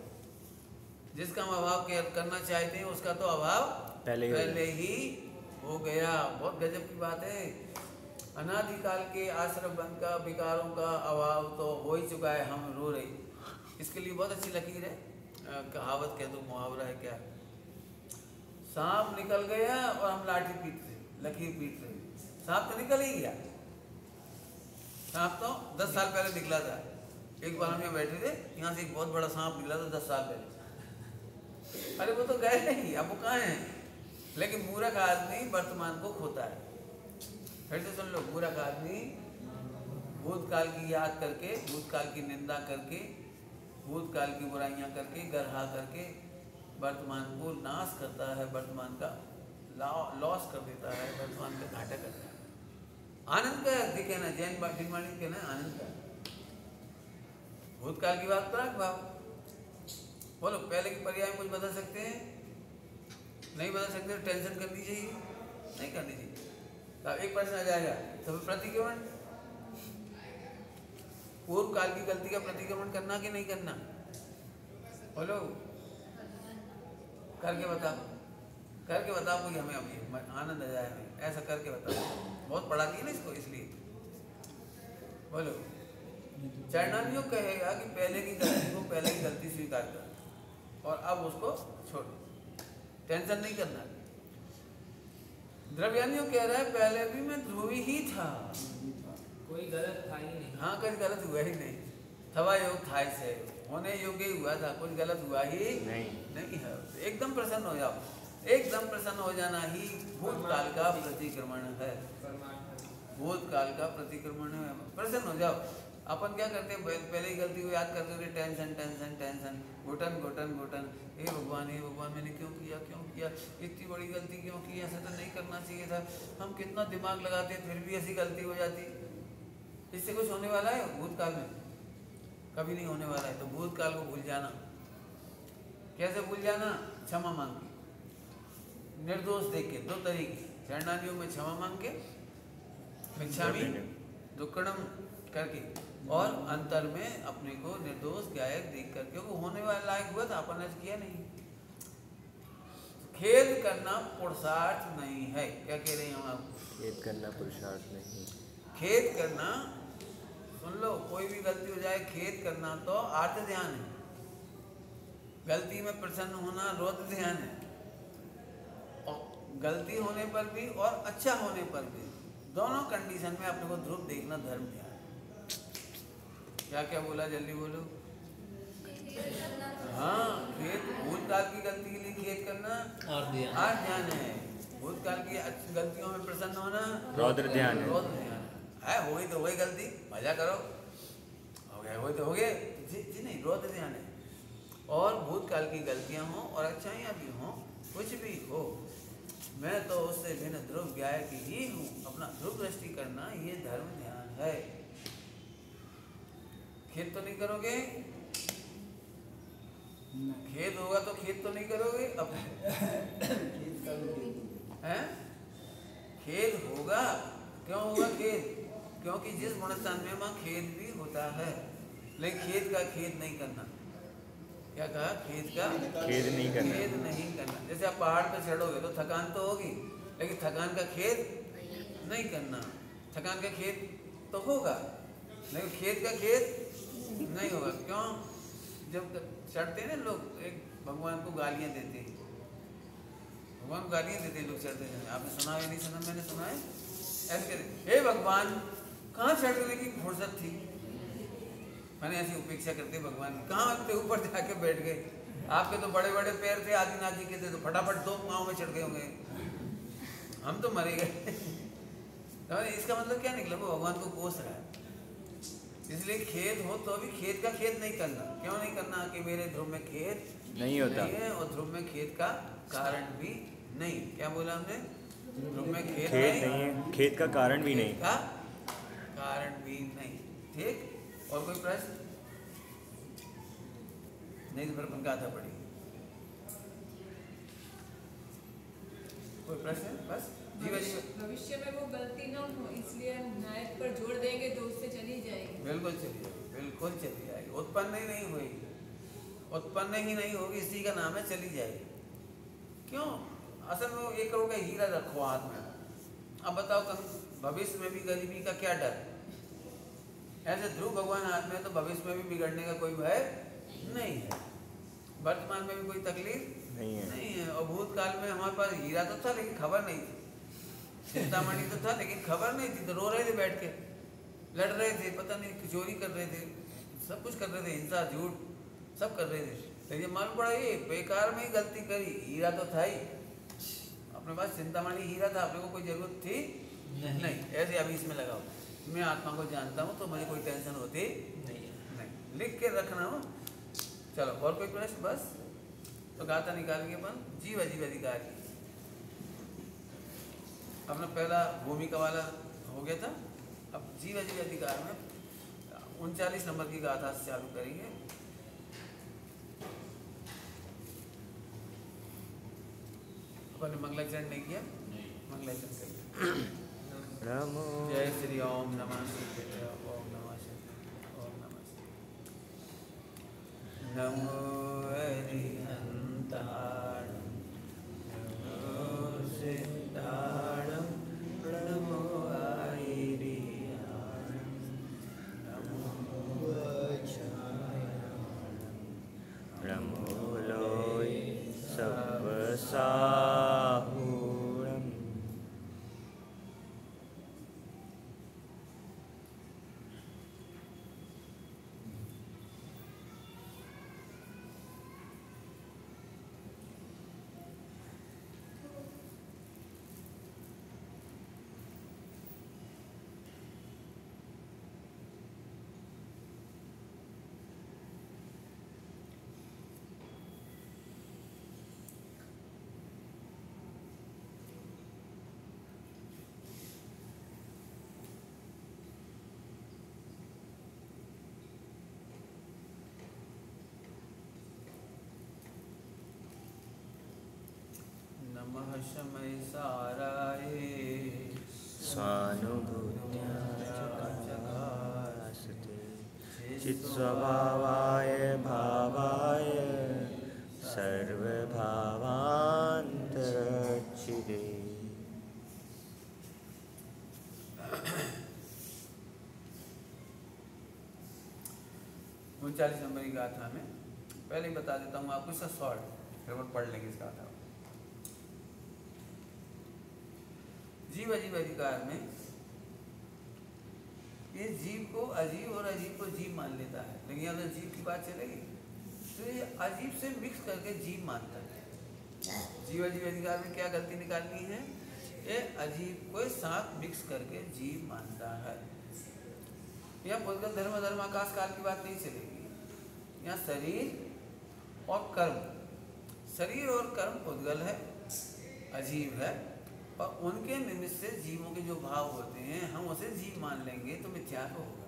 जिसका हम अभाव करना चाहते हैं उसका तो अभाव पहले ही हो गया। बहुत गजब की बात है। अनादिकाल के आश्रम बंद का, विकारों का अभाव तो हो ही चुका है। हम रो रहे। इसके लिए बहुत अच्छी लकीर है, कहावत कह दो, मुहावरा है क्या, सांप निकल गया और हम लाठी पीट रहे, लकीर पीट रहे। सांप तो निकल ही गया। सांप तो 10 साल पहले निकला था। एक बार हम यहाँ बैठे थे, यहाँ से एक बहुत बड़ा सांप निकला था 10 साल पहले। अरे वो तो गए नहीं, अब वो कहाँ है? लेकिन मूर्ख आदमी वर्तमान को खोता है। फिर से सुन लो, मूर्ख आदमी भूतकाल की याद करके, भूतकाल की निंदा करके, भूतकाल की बुराइयां करके, गरहा करके वर्तमान को नाश करता है, वर्तमान का लॉस कर देता है, वर्तमान का घाटा करता है। आनंद का कहना, जैन वाणी कहना आनंद का। भूतकाल की बात प्राग भाव। बोलो, पहले की पर्याय कुछ बदल सकते हैं? नहीं बदल सकते। तो टेंशन करनी चाहिए? नहीं करनी चाहिए। तो एक प्रश्न आ जाएगा, तो प्रतिक्रमण, पूर्व काल की गलती का प्रतिक्रमण करना कि नहीं करना? बोलो, करके बताओ, करके बताओ। कोई हमें अभी आनंद आ जाए, हमें ऐसा करके बताओ। बहुत पढ़ाती है ना इसको, इसलिए बोलो। चरणानियों कहेगा कि पहले की गलती को, पहले की गलती स्वीकार कर और अब उसको छोड़, टेंशन नहीं करना। द्रव्यानियों कह रहा है पहले भी मैं ध्रुवी ही था, कोई गलत था ही नहीं। हाँ, कुछ गलत हुआ ही नहीं। थवा योग था, से होने योग्य ही हुआ था, कुछ गलत हुआ ही नहीं है। एकदम प्रसन्न हो जाओ। एकदम प्रसन्न हो जाना ही भूतकाल का प्रतिक्रमण है। भूतकाल का प्रतिक्रमण है। प्रसन्न हो जाओ। अपन क्या करते हैं, पहले ही गलती को याद करते हुए टेंशन टेंशन टेंशन, घुटन घुटन घुटन। हे भगवान मैंने क्यों किया, इतनी बड़ी गलती क्यों की, ऐसा तो नहीं करना चाहिए था। हम कितना दिमाग लगाते हैं, फिर भी ऐसी गलती हो जाती। इससे कुछ होने वाला है भूतकाल में? कभी नहीं होने वाला है। तो भूतकाल को भूल जाना। कैसे भूल जाना? क्षमा मांग के, निर्दोष देख के। 2 तरीके, चरणानियों में क्षमा मांग के, मिच्छामि दुक्कड़म करके, और अंतर में अपने को निर्दोष गायक देख करके। वो होने वाला लायक हुआ था, अपन ने किया नहीं। खेद करना पुरुषार्थ नहीं है। क्या कह रहे हैं हम आपको? खेद करना पुरुषार्थ नहीं। खेद करना, सुन लो, कोई भी गलती हो जाए, खेद करना तो आर्त ध्यान है। गलती में प्रसन्न होना रोत ध्यान है। और गलती होने पर भी और अच्छा होने पर भी, दोनों कंडीशन में अपने को ध्रुव देखना धर्म ध्यान। क्या क्या बोला, जल्दी बोलो। हाँ, खेद, भूतकाल की गलती के लिए खेद करना आर्त ध्यान है। भूतकाल की गलतियों में प्रसन्न होना रौद्र ध्यान है। रौद्र ध्यान है। हुई तो वही गलती, मजा करो, हो गए हुए तो हो गए जी नहीं, रौद्र ध्यान है। और भूतकाल की गलतियां हों और अच्छाइयाँ भी हों, कुछ भी हो, मैं तो उससे भिन्न ध्रुव गायक ही हूँ। अपना ध्रुव दृष्टि करना, ये धर्म ध्यान है। खेद तो नहीं करोगे? खेद होगा तो खेद तो नहीं करोगे अब? हैं? खेद होगा। क्यों होगा खेद? क्योंकि जिस गुणस्थान में वहाँ खेद भी होता है, लेकिन खेद का खेद नहीं करना। क्या कहा? खेद का खेद नहीं करना। खेद नहीं करना। जैसे आप पहाड़ पे चढ़ोगे तो थकान तो होगी, लेकिन थकान का खेद नहीं करना। थकान का खेद तो होगा, लेकिन खेद का खेद नहीं होगा। क्यों? जब चढ़ते हैं ना लोग, एक भगवान को गालियाँ देते हैं, भगवान को गालियाँ देते हैं लोग चढ़ते हैं। आपने सुना है? नहीं सुना? मैंने सुना है। ऐसे कहते, हे भगवान, कहाँ चढ़ने की फुर्सत थी? मैंने ऐसी उपेक्षा करते भगवान की, कहाँ पे ऊपर जाके बैठ गए। आपके तो बड़े बड़े पैर थे, आदिनाथ जी के थे, तो फटाफट 2 पाँव में चढ़ गए होंगे, हम तो मरे गए। तो इसका मतलब क्या निकला? वो भगवान को कोस रहा है। इसलिए खेद हो तो भी खेद का खेद नहीं करना। क्यों नहीं करना? कि मेरे ध्रुव में खेद नहीं होता है, और ध्रुव में खेद का कारण भी नहीं। क्या बोला हमने? ध्रुव में खेत खेत नहीं है, खेत का कारण भी नहीं। खेत का कारण भी नहीं। ठीक, और कोई प्रश्न नहीं? तो फिर अपन गाथा पढ़ी। कोई प्रश्न? बस जीवा जीवा भविष्य में वो गलती ना हो, इसलिए न्याय पर जोर देंगे तो उससे चली जाएगी। बिल्कुल चली जाएगी, बिल्कुल चली जाएगी। उत्पन्न ही नहीं होगी, उत्पन्न ही नहीं होगी, इसी का नाम है चली जाएगी। क्यों? असल में 1 करोड़ का हीरा रखो हाथ में, अब बताओ कल भविष्य में भी गरीबी का क्या डर? ऐसे ध्रुव भगवान हाथ में है तो भविष्य में भी बिगड़ने का कोई भय नहीं है, वर्तमान में भी कोई तकलीफ नहीं है। और भूतकाल में हमारे पास हीरा तो था लेकिन खबर नहीं थी, चिंतामणि तो था लेकिन खबर नहीं थी, तो रो रहे थे बैठ के, लड़ रहे थे, पता नहीं चोरी कर रहे थे, सब कुछ कर रहे थे, हिंसा झूठ सब कर रहे थे। लेकिन मालूम पड़ा ये बेकार में ही गलती करी, हीरा तो था ही अपने पास, चिंतामणि हीरा था, अपने को कोई जरूरत थी नहीं। ऐसे अभी इसमें लगाओ, मैं आत्मा को जानता हूँ तो मुझे कोई टेंशन होती नहीं, लिख के रखना हो। चलो और कोई प्रश्न? बस तो गाथा निकालेंगे अपन जीव अजीव अधिकारी। अपना पहला भूमिका वाला हो गया था, अब जीव अजीव अधिकार में 39 नंबर की गाथा से चालू करेंगे। अपन ने मंगलाचरण नहीं किया, मंगलाचरण करिए। नमो जय श्री ओम नमः शिवाय, ओम नमः शिवाय, ओम नमः शिवाय। नमो हरिहंताणं, नमो सिद्धाणं, नमो आयरियाणं, नमो वज्रायणं, नमो लोय सबसाहूणम्। नमः शमय साराय स्वानुभूत्या चकासते चित्स्वभावाय भावाय सर्वभावान्तरचिदे। 39 नंबर की गाथा में पहले ही बता देता हूँ आपको, इसका शॉर्ट फिर वो पढ़ लेंगे इस गाथा को। जीव अजीव अधिकार में ये जीव को अजीब और अजीब को जीव मान लेता है, लेकिन अगर जीव की बात चलेगी तो ये अजीब से मिक्स करके जीव मानता है। जीव अजीव अधिकार में क्या गलती निकालनी है? ये अजीब को साथ मिक्स करके जीव मानता है। यहाँ पुद्गल धर्म धर्म आकाश काल की बात नहीं चलेगी, यहाँ शरीर और कर्म, शरीर और कर्म पुद्गल है, अजीब है, और उनके निमित्त से जीवों के जो भाव होते हैं हम उसे जीव मान लेंगे तो मिथ्यात्व होगा।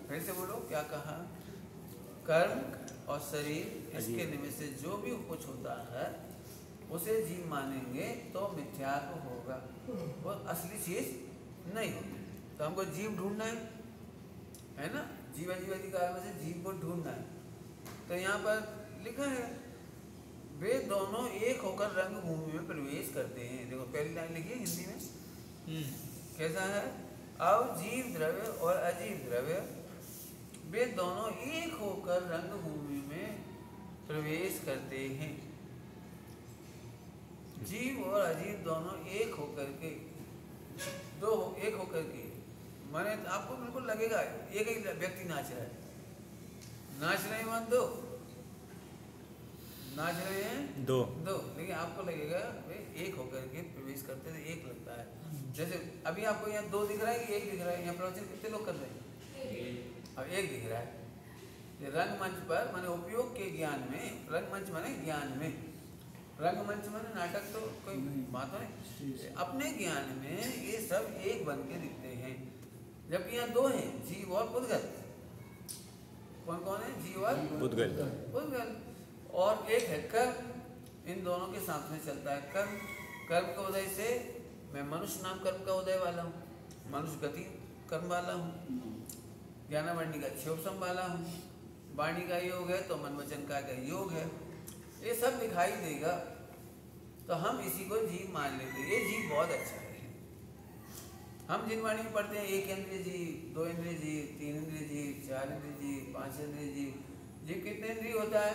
फिर से बोलो क्या कहा? कर्म और शरीर इसके निमित्त से जो भी कुछ होता है उसे जीव मानेंगे तो मिथ्यात्व होगा, वो असली चीज नहीं होगी। तो हमको जीव ढूंढना है ना, जीव अजीव अधिकार में से जीव को ढूंढना है। तो यहाँ पर लिखा है वे दोनों एक होकर रंग भूमि में प्रवेश करते हैं। देखो पहली लाइन लिखी है हिंदी में, कैसा है? अब जीव द्रव्य और अजीव द्रव्य वे दोनों एक होकर रंग भूमि में प्रवेश करते हैं। जीव और अजीव दोनों एक होकर के, दो एक होकर के, माने आपको बिल्कुल लगेगा एक ही व्यक्ति नाच रहा है, नाच रहे हैं मन दो, नाच रहे हैं दो, लेकिन आपको लगेगा वे एक होकर के प्रवेश करते थे, एक लगता है। जैसे अभी आपको यहाँ दो दिख रहा है कि एक दिख रहा है? यहाँ प्रवचन कितने लोग कर रहे हैं? अब एक दिख रहा है। रंगमंच पर माने उपयोग के ज्ञान में, रंगमंच माने ज्ञान में, रंगमंच में नाटक तो कोई बात नहीं, अपने ज्ञान में ये सब एक बन के दिखते हैं। जबकि यहाँ दो हैं, जीव और पुद्गल। कौन कौन है? जीव और पुद्गल। और एक है कर्म, इन दोनों के साथ में चलता है कर्म। कर्म के उदय से मैं मनुष्य नाम कर्म का उदय वाला हूँ, मनुष्य गति कर्म वाला हूँ, ज्ञानावरणी का क्षोभसम वाला हूँ, वाणी का योग है तो मन वचन का योग है। ये सब दिखाई देगा तो हम इसी को जीव मान लेते हैं। ये जीव बहुत अच्छा है। हम जिन वाणी में पढ़ते हैं, 1 इंद्रिय जीव, 2 इंद्रिय जीव, 3 इंद्रिय जीव, 4 इंद्रिय जीव, 5 इंद्रिय जीव। जीव कितने इंद्रिय होता है?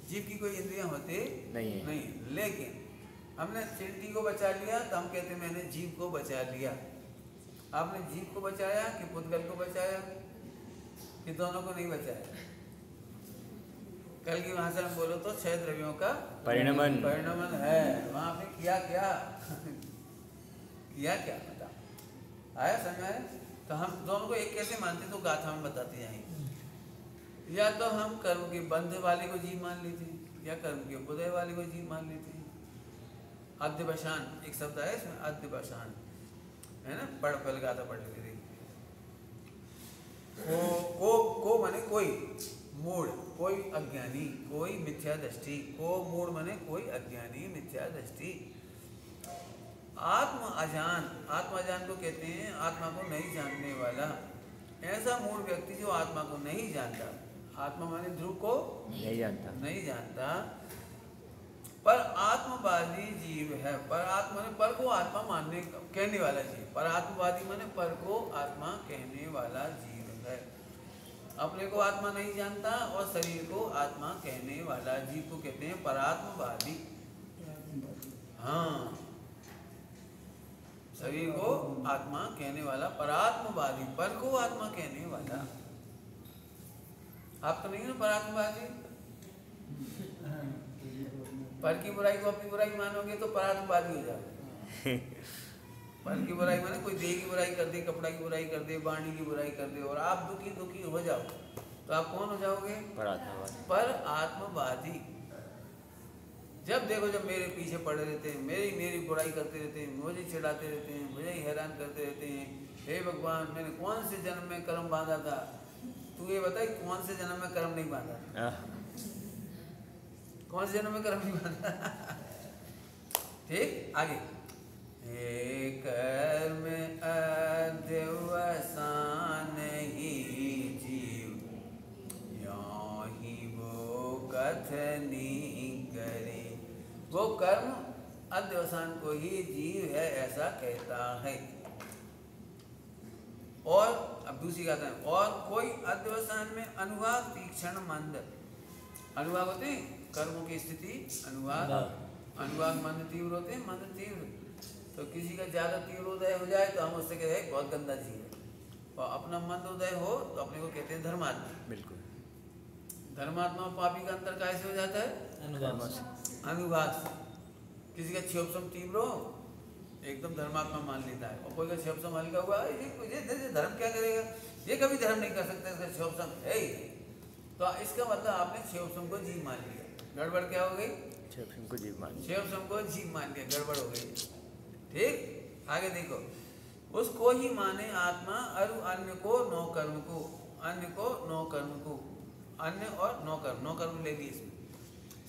जीव की कोई इंद्रियां होती नहीं। लेकिन हमने चींटी को बचा लिया तो हम कहते हैं मैंने जीव को बचा लिया। आपने जीव को बचाया कि पुद्गल को बचाया कि दोनों को नहीं बचाया? कल की भाषा में बोलो तो 6 द्रव्यों का परिणमन है। वहां पे किया क्या? किया क्या बता आया समय? तो हम दोनों को एक कैसे मानते तो गाथा में बताते जाएंगे। या तो हम कर्म के बंध वाले को जीव मान लेते हैं या कर्म के उदय वाले को जीव मान लेते हैं। अध्यवसान एक शब्द है इसमें, अध्यवसान है ना, पहले गाथा पढ़ लेते थे। को माने कोई मूढ़, कोई अज्ञानी, कोई मिथ्या दृष्टि। को मूढ़ माने कोई अज्ञानी मिथ्या दृष्टि। आत्म अजान को कहते हैं आत्मा को नहीं जानने वाला। ऐसा मूढ़ व्यक्ति जो आत्मा को नहीं जानता, आत्मा माने ध्रुव को नहीं जानता, पर आत्मवादी जीव है। पर आत्मा माने पर को आत्मा मानने कहने वाला जीव। पर आत्मवादी माने पर को आत्मा कहने वाला जीव है। अपने को आत्मा नहीं जानता और शरीर को आत्मा कहने वाला जीव को कहते हैं परात्मवादी। हाँ, शरीर को आत्मा कहने वाला परात्मवादी, पर को आत्मा कहने वाला। आप तो नहीं ना परात्मवादी? पर की बुराई को अपनी बुराई मानोगे तो परात्मवादी हो जाओगे। पर की बुराई माने कोई देह की बुराई कर दे, कपड़ा की बुराई कर दे, वाणी की बुराई कर दे और आप दुखी हो जाओ तो आप कौन हो जाओगे? पर आत्मवादी। जब देखो जब मेरे पीछे पड़े रहते हैं, मेरी बुराई करते रहते हैं, मुझे चिढ़ाते रहते हैं, मुझे हैरान करते रहते हैं, हे भगवान मैंने कौन से जन्म में कर्म बांधा था? तू ये बता कौन से जन्म में कर्म नहीं बांधा? कौन से जन्म में कर्म नहीं बांधा? ठीक, आगे। हे कर्म अध्यवसान ही जीव, याहि वो कथनी करे। वो कर्म अध्यवसान को ही जीव है ऐसा कहता है। और अब दूसरी कहता है, और कोई अध्यवसान में अनुवाद तीक्ष्ण मंद। अनुवाद होते हैं कर्मों की स्थिति, अनुवाद मंद तीव्र होते हैं, मंद तीव्र। तो किसी का ज्यादा तीव्र उदय हो जाए तो हम उससे कहते हैं बहुत गंदा जीव है, और अपना मंद उदय हो तो अपने को कहते हैं धर्मात्मा। बिल्कुल। धर्मात्मा और पापी का अंतर कैसे हो जाता है? अनुवाद। किसी का क्षोभसम तीव्र हो एकदम धर्मात्मा मान लेता है, और कोई का क्षोभसम हल्का हुआ ये धर्म क्या करेगा, ये कभी धर्म नहीं कर सकता, इसका क्षोभसम है। तो इसका मतलब आपने क्षोभसम को जीव मान लिया। गड़बड़ क्या हो गई? क्षोभसम को जीव मान लिया, गड़बड़ हो गई। ठीक, आगे देखो। उसको ही माने आत्मा अरु अन्य को नो कर्म को, अन्य को नो कर्म को, अन्य और नो कर्म, नो कर्म ले ली इसमें।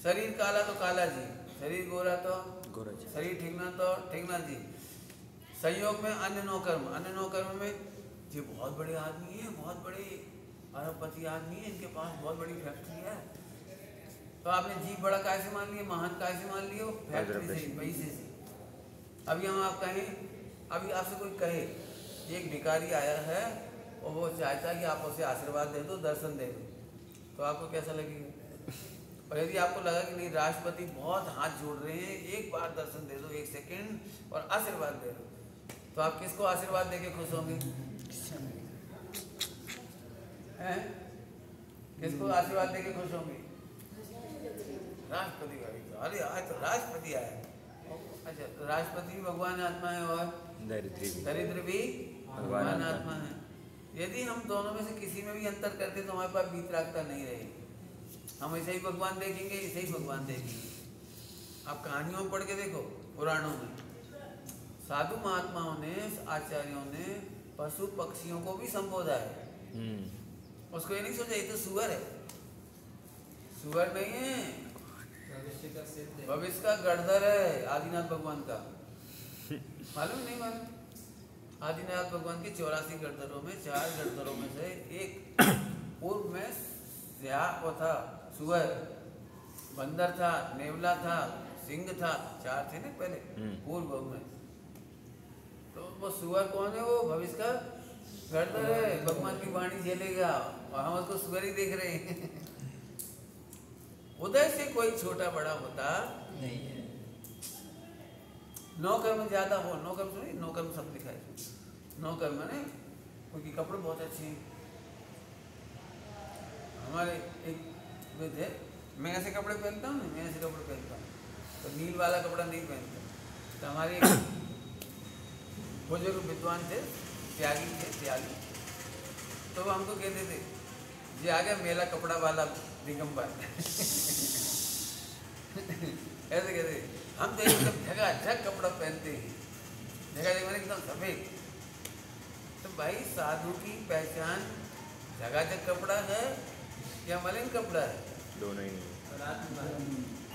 शरीर काला तो काला जी, शरीर गोरा तो गोरा जी, शरीर ठीकना तो ठीकना जी। संयोग में अन्य नो कर्म, अन्य नो कर्म में ये बहुत बड़े आदमी है, बहुत बड़े अरबपति आदमी है, इनके पास बहुत बड़ी फैक्ट्री है। तो आपने जीव बड़ा कैसे मान लिया, महान कैसे मान लियो? फैक्ट्री से, पैसे से। अभी हम आप कहें, अभी आपसे कोई कहे एक भिखारी आया है और वो चाहता है कि आप उसे आशीर्वाद दे दो, दर्शन दे दो, तो आपको कैसा लगेगा? और यदि आपको लगा कि नहीं राष्ट्रपति बहुत हाथ जोड़ रहे हैं, एक बार दर्शन दे दो, 1 सेकेंड और आशीर्वाद दे दो, तो आप किसको आशीर्वाद देके खुश होंगे? किसको आशीर्वाद देके खुश होंगे? राष्ट्रपति का। अरे आज तो राष्ट्रपति आया। अच्छा, राष्ट्रपति भी भगवान आत्मा है और दरिद्र भी भगवान आत्मा है। यदि हम दोनों में से किसी में भी अंतर करते तो हमारे पास वीतरागता नहीं रहेगी। हम ऐसे ही भगवान देखेंगे, ऐसे ही भगवान देखेंगे। आप कहानियों में पढ़ के देखो, पुराणों में साधु महात्माओं ने, आचार्यों ने पशु पक्षियों को भी संबोधा है। उसको ये नहीं सोचा ये तो सुअर है, सुअर नहीं है, भविष्य का सिद्ध है। भविष्य का गणधर है आदिनाथ भगवान का। मालूम नहीं मालूम? आदिनाथ भगवान के 84 गणधरों में 4 गणधरों में से एक पूर्व में वो था सुअर, बंदर था, नेवला था, सिंह था, 4 थे ना पहले पूर्व में। तो वो सुअर कौन है? वो भविष्य का गणधर है, भगवान की वाणी झेलेगा और हम उसको सुअर ही देख रहे हैं। उदय से कोई छोटा बड़ा होता नहीं है। नौकर्म ज्यादा हो, नौकर्म सुनिए, नौकर्म सब लिखा है। नौकर्म माने उनके कपड़े बहुत अच्छे हैं। हमारे एक वे थे, मैं ऐसे कपड़े पहनता हूँ ना, मैं ऐसे कपड़े पहनता हूँ, तो नील वाला कपड़ा नहीं पहनता। तो हमारे बुजुर्ग विद्वान थे, त्यागी थे, त्यागी, तो वो हमको कहते थे ये आ गया मेला कपड़ा वाला दिगंबर। ऐसे कहते हम तो एकदम झकाझक कपड़ा पहनते हैं, झकाझक मैंने एकदम सफेद। तो भाई साधु की पहचान झकाझक कपड़ा है या मलिन कपड़ा है? दोनों ही नहीं।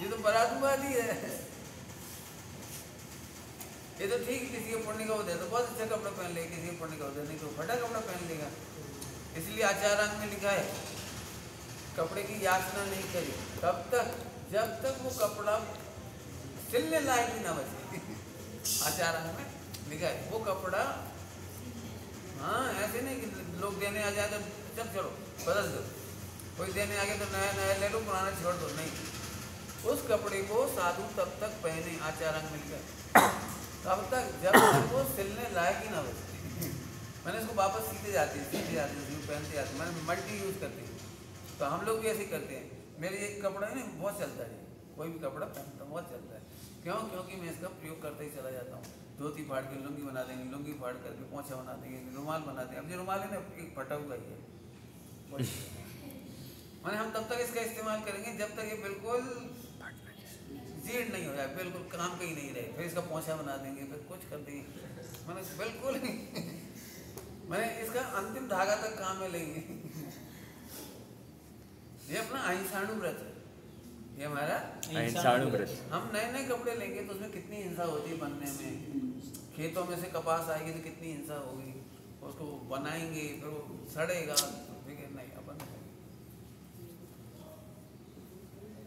ये तो बरातवादी है। ये तो ठीक, किसी को पुण्य का उदय तो बहुत अच्छा कपड़ा पहन लेगा, किसी को पुण्य का उदय नहीं तो फटा कपड़ा पहन लेगा। इसलिए आचार्यांग में लिखा है कपड़े की याचना नहीं करी तब तक जब तक वो कपड़ा सिलने लायक ही ना बचे। आचार्यांग में लिखा है वो कपड़ा, हाँ ऐसे नहीं कि लोग देने आ जाए तो जब चलो बदल दो, कोई देने आ गया तो नया नया ले लो, पुराना छोड़ दो, नहीं। उस कपड़े को साधु तब तक पहने, आचार्यांग में लिखा है, तब तक जब तक वो सिलने लायक ही ना बचे। मैंने इसको वापस सीधे जाते हैं, पहनते जाते, मैंने मल्टी यूज करती हूँ। तो हम लोग भी ऐसे करते हैं। मेरे एक कपड़ा है ना बहुत चलता है, कोई भी कपड़ा पहनता हूँ बहुत चलता है। क्यों? क्योंकि मैं इसका प्रयोग करते ही चला जाता हूँ। धोती फाड़ के लुंगी बना देंगे, लुंगी फाड़ करके पोंछा बना देंगे, रुमाल बना देंगे। अब जो रुमाल है ना एक फटा हुआ ही है। मैंने हम तब तक इसका इस्तेमाल करेंगे जब तक ये बिल्कुल जीर्ण नहीं हो जाए, बिल्कुल काम का ही नहीं रहे। फिर इसका पोंछा बना देंगे, फिर कुछ कर देंगे। मैंने बिल्कुल मैंने इसका अंतिम धागा तक काम में लेंगे। ये अपना अहिंसाणु व्रत है, ये हमारा अहिंसाणु व्रत। हम नए नए कपड़े लेंगे तो उसमें कितनी हिंसा होती है बनने में। खेतों में से कपास आएगी तो कितनी हिंसा होगी, उसको बनाएंगे फिर वो सड़ेगा, नहीं अपन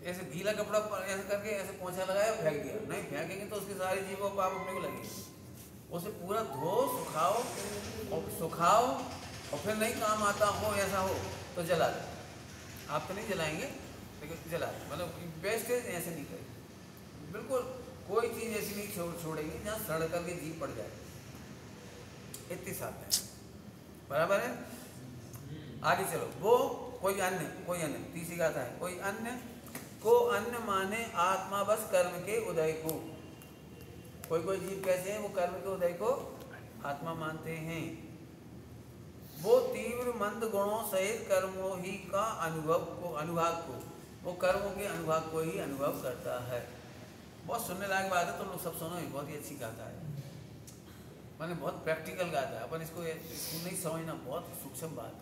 ऐसे गीला कपड़ा ऐसे करके ऐसे पोंछा लगाया फेंक दिया, नहीं फेंकेंगे तो उसकी सारी जीवों पाप अपने को लगेगी। उसे पूरा धो सुखाओ और फिर नहीं काम आता हो, ऐसा हो तो जला दे। आप तो नहीं जलाएंगे लेकिन जला दे, मतलब वेस्टेज ऐसे नहीं करेंगे। बिल्कुल कोई चीज़ ऐसी नहीं छोड़ेंगे जहाँ सड़ करके जीव पड़ जाए, इतनी साफ है। बराबर है? आगे चलो। वो कोई अन्य तीसरी गाथा है, कोई अन्य को अन्य माने आत्मा बस कर्म के उदय को। कोई जीव कैसे है? वो कर्म के उदय को आत्मा मानते हैं। वो तीव्र मंद गुणों सहित कर्मों ही का अनुभाग को वो कर्मों के अनुभाग को ही अनुभव करता है। बहुत सुनने लायक बात है, तो लोग सब सुनो, बहुत ही अच्छी गाथा है। मैंने बहुत प्रैक्टिकल गाथा है, अपन इसको नहीं समझना, बहुत सूक्ष्म बात है।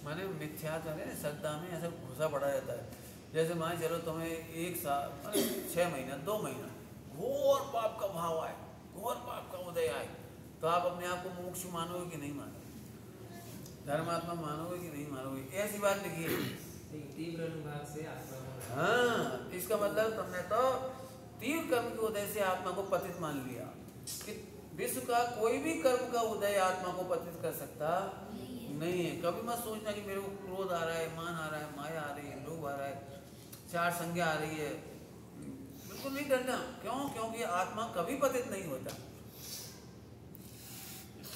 मैंने मिथ्या श्रद्धा में ऐसा घुसा पड़ा रहता है। जैसे मान चलो तुम्हें 1 साल 6 महीना 2 महीना घोर पाप का भाव आए, घोर पाप का उदय आए, तो आप अपने आप को मुमुक्षु मानोगे कि नहीं मानोगे? धर्मात्मा मानोगे कि नहीं मानोगे? ऐसी बात लिखी है। तीव्र अनुभाग से आत्मा। हाँ, इसका मतलब तुमने तो तीव्र कर्म के उदय से आत्मा को पतित मान लिया कि विश्व का कोई भी कर्म का उदय आत्मा को पतित कर सकता नहीं है। कभी मत सोचना कि मेरे को क्रोध आ रहा है, मान आ रहा है, माया आ रही है, लोभ आ रहा है, 4 संज्ञा आ रही है, बिल्कुल नहीं डरना। क्यों? क्योंकि आत्मा कभी पतित नहीं होता।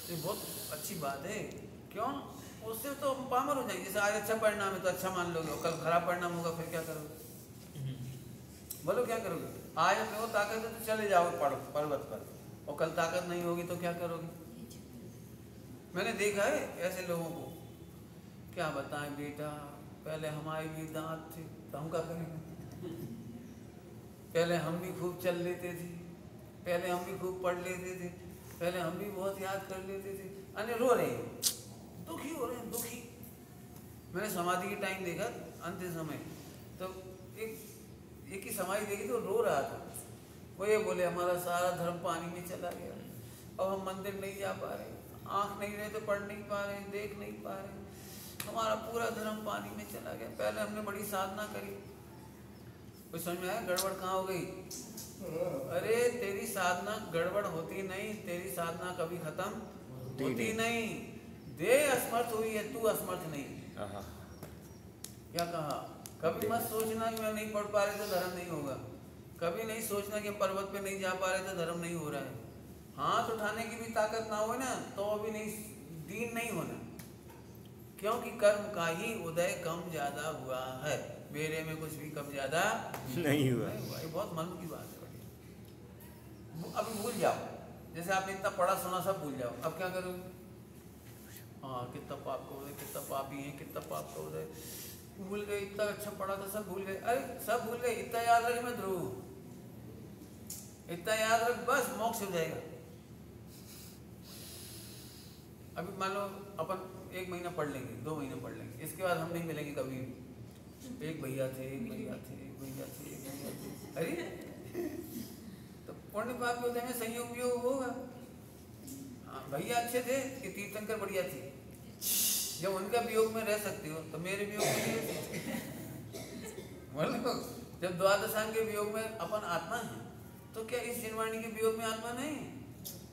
ये बहुत अच्छी बात है। क्यों? उससे तो हम पामर हो जाएंगे। जैसे आज अच्छा परिणाम है तो अच्छा मान लोगे, और कल खराब परिणाम होगा फिर क्या करोगे? बोलो क्या करोगे? आज अपने को ताकत है तो चले जाओ पर्वत पर, और कल ताकत नहीं होगी तो क्या करोगे? मैंने देखा है ऐसे लोगों को, क्या बताएं बेटा, पहले हमारे भी दांत थे तो हम क्या करेंगे? पहले हम भी खूब चल लेते थे, पहले हम भी खूब पढ़ लेते थे, पहले हम भी बहुत याद कर लेते थे। अने रो रहे हैं, दुखी हो रहे हैं, दुखी। मैंने समाधि के टाइम देखा अंतिम समय, तो एक ही समाधि देखी तो रो रहा था। वो ये बोले हमारा सारा धर्म पानी में चला गया, अब हम मंदिर नहीं जा पा रहे, आँख नहीं रहे तो पढ़ नहीं पा रहे, देख नहीं पा रहे, हमारा पूरा धर्म पानी में चला गया। पहले हमने बड़ी साधना करी, कुछ समझ में आया? गड़बड़ कहाँ हो गई? अरे तेरी साधना गड़बड़ होती नहीं, तेरी साधना कभी खत्म होती नहीं। देह असमर्थ हुई है, तू असमर्थ नहीं। क्या कहा? कभी मत सोचना कि मैं नहीं पढ़ पा रहे तो धर्म नहीं होगा, कभी नहीं सोचना कि पर्वत पे नहीं जा पा रहे तो धर्म नहीं हो रहा है। हाथ उठाने की भी ताकत ना हो ना तो अभी नहीं, दीन नहीं होना, क्योंकि कर्म का ही उदय कम ज्यादा हुआ है, मेरे में कुछ भी कम ज्यादा नहीं हुआ। ये बहुत मन की बात है। बढ़िया, अभी भूल जाओ, जैसे आपने इतना पढ़ा सुना सब भूल जाओ, अब क्या करोगे? हाँ, कितना पाप का उदय, कितना पापी है, कितना पाप का उदय, भूल गए। इतना अच्छा पढ़ा था सब भूल गए। अरे सब भूल गए, इतना याद रख मैं ध्रुव, इतना याद रख, बस मोक्ष हो जाएगा। अभी मान लो अपन 1 महीना पढ़ लेंगे, 2 महीने पढ़ लेंगे, इसके बाद हम नहीं मिलेंगे कभी भी। एक भैया थे, एक भैया थे, एक भैया थे, एक भैया थे, अरे तो पुण्य पाप के उदय में संयोग वियोग होगा। हाँ, भैया अच्छे थे कि तीर्थंकर बढ़िया थे, जब उनका वियोग में रह सकते हो तो मेरे वियोग में नहीं रह सकते। मतलब जब द्वादशांग के वियोग में अपन आत्मा है तो क्या इस जिनवाणी के वियोग में आत्मा नहीं?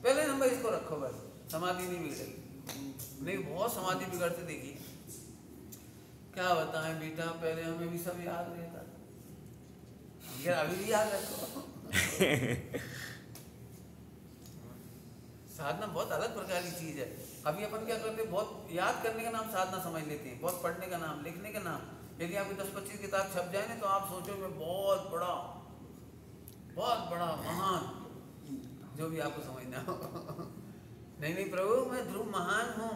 पहले नंबर इसको रखो, बस समाधि नहीं बिगड़ेगी। नहीं, बहुत समाधि बिगड़ते देखी, क्या बताएं बेटा, पहले हमें भी सब याद रहता था, अभी भी याद रखो। साधना बहुत अलग प्रकार की चीज है। अभी अपन क्या करते हैं, बहुत याद करने का नाम साधना समझ लेते हैं, बहुत पढ़ने का नाम, लिखने का नाम। यदि आपकी 10-25 किताब छप जाए ना तो आप सोचो मैं बहुत बड़ा महान, जो भी आपको समझना हो। नहीं प्रभु, मैं ध्रुव महान हूँ,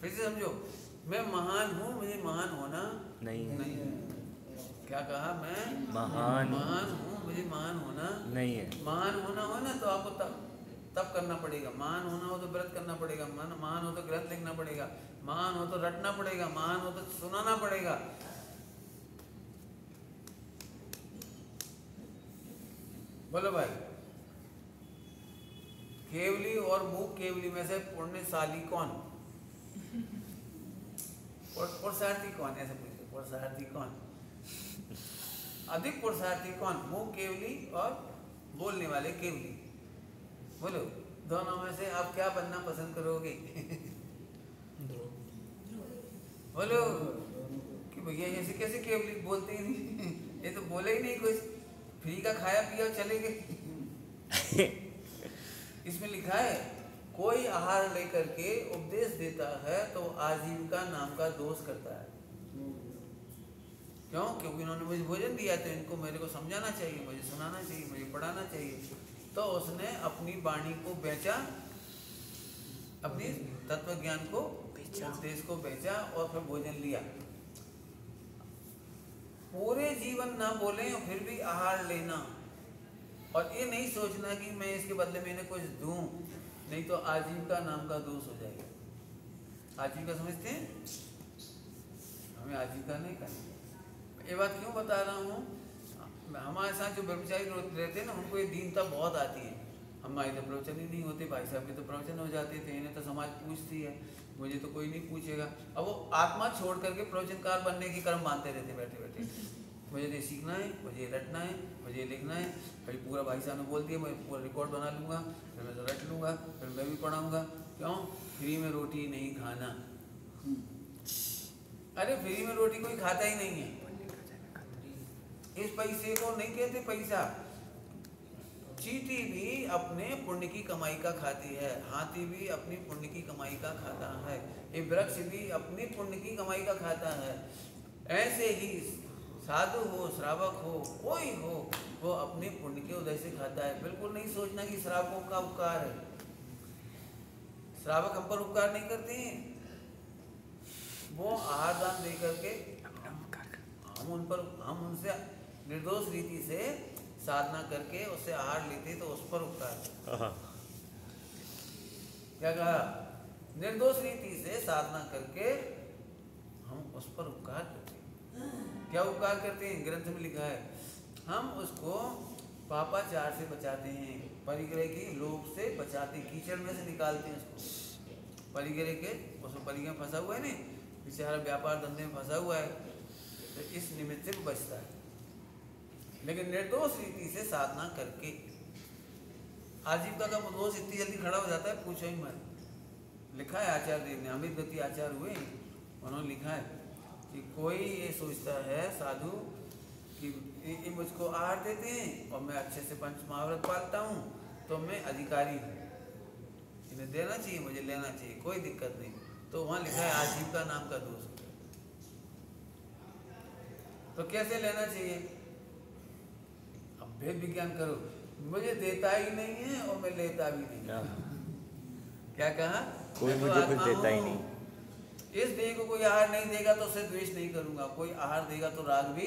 फिर से समझो, मैं महान हूँ, मुझे महान होना नहीं। क्या कहा? मैं महान हूँ, मुझे महान होना नहीं है। महान होना हो ना तो आपको तब करना पड़ेगा। महान होना हो तो व्रत करना पड़ेगा, महान हो तो ग्रंथ लिखना पड़ेगा, महान हो तो रटना पड़ेगा, महान हो तो सुनाना पड़ेगा। बोलो भाई, केवली और मूक केवली में से पुण्यशाली कौन? पुरुषार्थी कौन? ऐसे पूछते, पुरुषार्थी कौन? अधिक पुरुषार्थी कौन? मूक केवली और बोलने वाले केवली। बोलो, दोनों में से आप क्या बनना पसंद करोगे? बोलो कि भैया ऐसे कैसे केवली बोलते ही नहीं, ये तो बोले ही नहीं कुछ, फ्री का खाया पिया चले गए। इसमें लिखा है कोई आहार लेकर के उपदेश देता है तो आजीविका नाम का दोष करता है। क्यों? क्योंकि इन्होंने मुझे भोजन दिया तो इनको मेरे को समझाना चाहिए, मुझे सुनाना चाहिए, मुझे पढ़ाना चाहिए। तो उसने अपनी वाणी को बेचा, अपनी तत्व ज्ञान को, उपदेश को बेचा और फिर भोजन लिया। पूरे जीवन ना बोले और फिर भी आहार लेना, और ये नहीं सोचना कि मैं इसके बदले में इन्हें कुछ दूं, नहीं तो आजीविका नाम का दोष हो जाएगा। आजीविका समझते हैं? हमें आजीविका नहीं करनी। ये बात क्यों बता रहा हूँ, हमारे साथ जो ब्रह्मचारी रहते हैं ना, उनको ये दीनता बहुत आती है। हमारे तो प्रवचन ही नहीं होते, भाई साहब के तो प्रवचन हो जाते थे, इन्हें तो समाज पूछती है, मुझे तो कोई नहीं पूछेगा। अब वो आत्मा छोड़ करके प्रवचनकार बनने की कर्म मानते रहते बैठे बैठे, मुझे ये सीखना है, मुझे रटना है, मुझे लिखना है। भाई पूरा भाई साहब ने बोल दिया, मैं पूरा रिकॉर्ड बना लूँगा, फिर मैं तो रट लूँगा, फिर मैं भी पढ़ाऊँगा। क्यों? फ्री में रोटी नहीं खाना। अरे फ्री में रोटी कोई खाता ही नहीं है। इस पैसे को नहीं कहते पैसा। चींटी भी अपने पुण्य की कमाई का खाती है, हाथी भी अपनी पुण्य की कमाई का खाता है, ये वृक्ष भी अपनी पुण्य की कमाई का खाता है। ऐसे ही साधु हो, श्रावक हो, कोई हो, वो अपने पुण्य के उदय से खाता है। बिल्कुल नहीं सोचना कि श्रावकों का उपकार है। श्रावक हम पर उपकार नहीं करते हैं, वो आहार दान दे करके हम उनसे निर्दोष रीति से साधना करके उससे आहार लेते तो उस पर उपकार। क्या कहा? निर्दोष रीति से साधना करके हम उस पर उपकार करते हैं। क्या उपकार करते हैं? ग्रंथ में लिखा है, हम उसको पापाचार से बचाते हैं, परिग्रह के लोभ से बचाते, कीचड़ में से निकालते हैं उसको। परिग्रह के उसमें परिग्रह में फंसा हुआ है, नहीं बेचारा व्यापार धंधे में फंसा हुआ है, तो इस निमित्त से बचता है। लेकिन निर्दोष रीति से साधना करके आजीविका का दोष इतनी जल्दी खड़ा हो जाता है, पूछो ही मत। लिखा है आचार्य देव ने, अमित गति आचार्य हुए, उन्होंने लिखा है कि कोई ये सोचता है साधु कि ये मुझको आहार देते हैं और मैं अच्छे से पंच महाव्रत पालता हूँ तो मैं अधिकारी हूँ, इन्हें देना चाहिए, मुझे लेना चाहिए, कोई दिक्कत नहीं। तो वहाँ लिखा है आजीविका नाम का दोष। तो कैसे लेना चाहिए? अब भेद विज्ञान करो, मुझे देता ही नहीं है और मैं लेता भी नहीं। क्या कहा? कोई मैं तो मुझे कुछ आत्मा देता ही हूँ। नहीं। इस देह को कोई आहार नहीं देगा तो उसे द्वेष नहीं करूंगा, कोई आहार देगा तो राग भी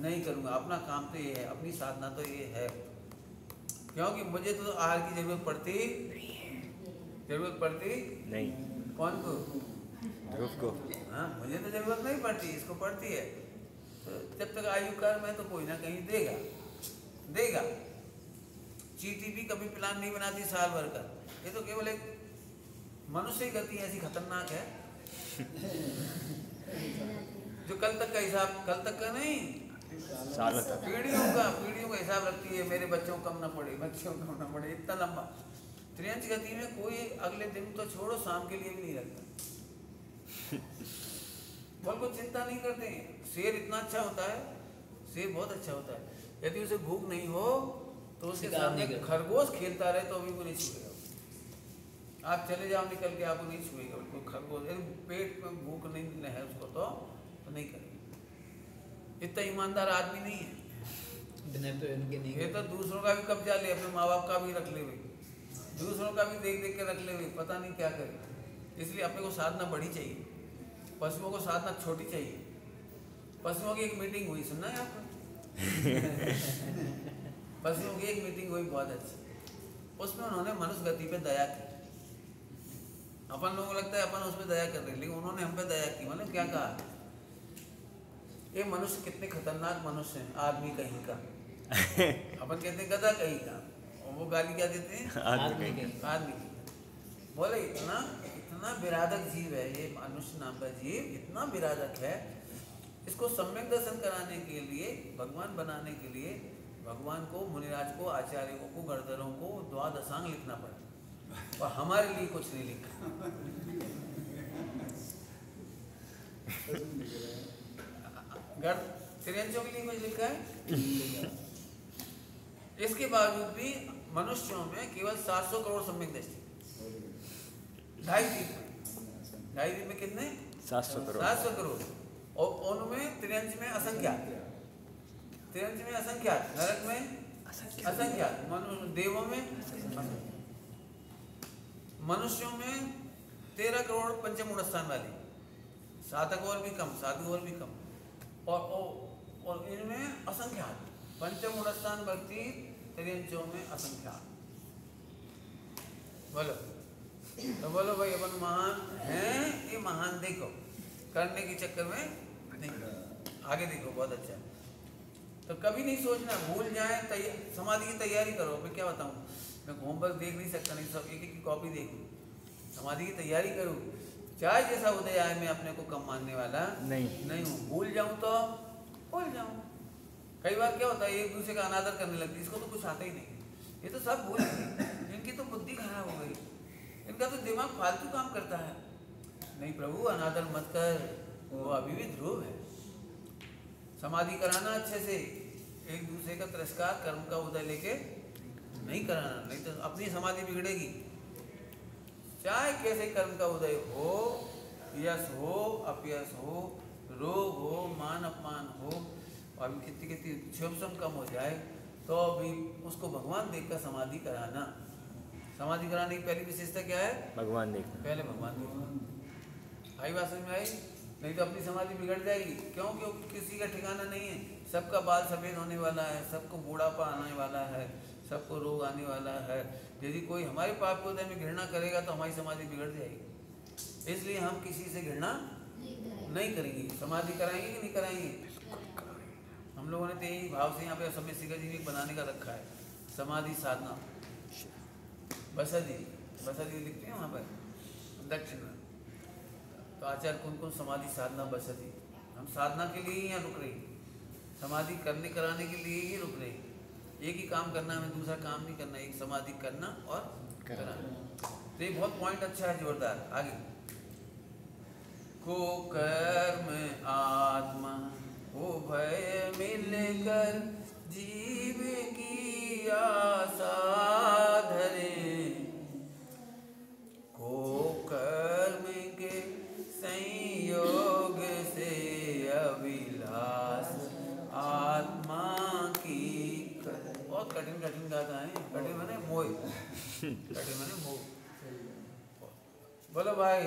नहीं करूंगा। अपना काम तो ये है, अपनी साधना तो ये है, क्योंकि मुझे तो आहार की जरूरत पड़ती नहीं। कौन को? ध्रुव को। हाँ, मुझे तो जरूरत नहीं पड़ती, इसको पड़ती है। तो जब तक आयु काल में तो कोई ना कहीं देगा। चींटी भी कभी प्लान नहीं बनाती साल भर का, ये तो केवल एक मनुष्य की गति ऐसी खतरनाक है जो कल तक का हिसाब, कल तक का नहीं, सालों तक, पीढ़ियों का हिसाब रखती है। मेरे बच्चों को कम ना पड़े, इतना लंबा। त्रियंच गति में कोई अगले दिन तो छोड़ो, शाम के लिए भी नहीं रखता। बिल्कुल चिंता नहीं करते। शेर इतना अच्छा होता है, शेर बहुत अच्छा होता है, यदि उसे भूख नहीं हो तो उसके सामने खरगोश खेलता रहे तो भी वो नहीं छुएगा। आप चले जाओ निकल के, आपको नहीं छुएगा बिल्कुल। खरगोश पेट में भूख नहीं है उसको तो नहीं करेगा। इतना ईमानदार आदमी नहीं है। ये तो दूसरों का भी कब्जा ले, अपने माँ बाप का भी रख ले, दूसरों का भी देख देख के रख ले, पता नहीं क्या करे। इसलिए अपने को साधना बड़ी चाहिए, पशुओं को साधना छोटी चाहिए। पशुओं की एक मीटिंग हुई, सुनना है आपको? पशुओं की एक मीटिंग हुई बहुत अच्छी। उसमें उन्होंने मनुष्य गति पे दया की। अपन लोगों को लगता है अपन उस पर दया कर रहे, लेकिन उन्होंने हम पे दया की। मतलब क्या कहा? ये मनुष्य कितने खतरनाक मनुष्य हैं, आदमी कहीं का। अपन कहते हैं गधा कहीं का, और वो गाली क्या देते हैं? आदमी के। आदमी की। बोले इतना विराधक जीव है ये मनुष्य नाम का जीव, इतना विराधक है। इसको सम्यक दर्शन कराने के लिए, भगवान बनाने के लिए भगवान को, मुनिराज को, आचार्यों को, गणधरों को द्वादशांग लिखना पड़ा, और हमारे लिए कुछ नहीं लिखा। त्रियंचों के लिए कुछ लिखा है? इसके बावजूद भी मनुष्यों में केवल 700 करोड़ सम्यक दृष्टि। 2.5 द्वीप में कितने? 700 करोड़। 700 करोड़। और उनमें त्रियंच में असंख्यात, नरक में असंख्यात, देवों में मनुष्यों में 13 करोड़ पंचमूढ़ स्थान वाले, साधक और भी कम, साधु और भी कम, और इनमें असंख्यात पंचमूढ़ स्थान भक्ति त्रियंचों में असंख्यात। बोलो तो बोलो भाई अपन महान हैं, ये महान देखो, करने के चक्कर में नहीं, आगे देखो बहुत अच्छा। तो कभी नहीं सोचना, भूल जाए, समाधि की तैयारी करो। मैं क्या बताऊँ, मैं होमवर्क देख नहीं सकता, नहीं सब एक एक की कॉपी देखूँ, समाधि की तैयारी करूँ। चाहे जैसा उदय आए, मैं अपने को कम मानने वाला नहीं हूँ। भूल जाऊँ तो भूल जाऊँ। कई बार क्या होता है, एक दूसरे का अनादर करने लगती, इसको तो कुछ आता ही नहीं, ये तो सब भूल गई, इनकी तो बुद्धि खराब हो गई, इनका तो दिमाग फालतू काम करता है। नहीं प्रभु, अनादर मत कर, वो अभी भी ध्रुव है। समाधि कराना अच्छे से, एक दूसरे का तिरस्कार, कर्म का उदय लेके नहीं कराना, नहीं तो अपनी समाधि बिगड़ेगी। चाहे कैसे कर्म का उदय हो, यश हो, अपयश हो, रोग हो, मान अपमान हो, और कितनी क्षोभ कम हो जाए, तो भी उसको भगवान देखकर समाधि कराना। समाधि कराने की पहली विशेषता क्या है? भगवान देखना। पहले भगवान देखना। आई बात समझ में आई? नहीं तो अपनी समाधि बिगड़ जाएगी। क्यों? क्योंकि किसी का ठिकाना नहीं है, सबका बाल सफ़ेद होने वाला है, सबको बूढ़ापा आने वाला है, सबको रोग आने वाला है। यदि कोई हमारे पाप को हृदय में घृणा करेगा तो हमारी समाधि बिगड़ जाएगी। इसलिए हम किसी से घृणा नहीं करेंगे। समाधि कराएंगे कि नहीं कराएंगे? हम लोगों ने तो यही भाव से यहाँ पे समय शिखर जी भी बनाने का रखा है, समाधि साधना। बसदी लिखते हैं वहाँ पर दक्षिण में, तो आचार्य कौन समाधि साधना बसदी। हम साधना के लिए ही यहाँ रुक रहे, समाधि करने कराने के लिए ही रुक रहे। एक ही काम करना, हमें दूसरा काम नहीं करना, एक समाधि करना और कराना। तो ये बहुत पॉइंट अच्छा है, जोरदार। आगे, को कर्म आत्मा उभय मिलकर जीव की आशा धरे, को कर्म के संयोग से अभिलाष आत्मा की। बहुत कठिन गाता है, कठिन माने मोह, कठिन माने मोह। बोलो भाई,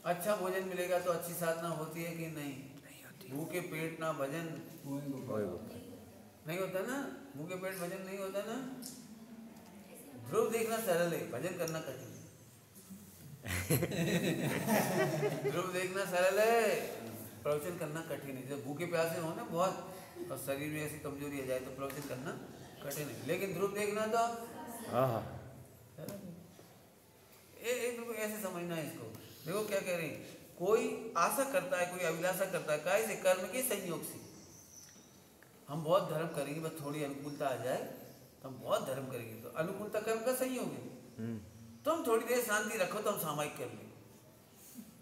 अच्छा भोजन मिलेगा तो अच्छी साधना होती है कि नहीं? भूखे पेट ना भजन नहीं होता ना, भूखे पेट भजन नहीं होता ना। ध्रुव देखना सरल है, भजन करना कठिन है। ध्रुव देखना सरल है, प्रवचन करना कठिन है। जब भूखे प्यासे हो ना बहुत और शरीर में ऐसी कमजोरी आ जाए तो प्रवचन करना कठिन है, लेकिन ध्रुव देखना तो ऐसे समझना है इसको। देखो क्या कह रहे हैं, कोई आशा करता है, कोई अभिलाषा करता है, काहे से? कर्म के संयोग से। हम बहुत धर्म करेंगे, बस थोड़ी अनुकूलता आ जाए तो हम बहुत धर्म करेंगे, तो अनुकूलता कर्म का संयोग है। तो हम थोड़ी देर शांति रखो तो हम सामायिक कर लें।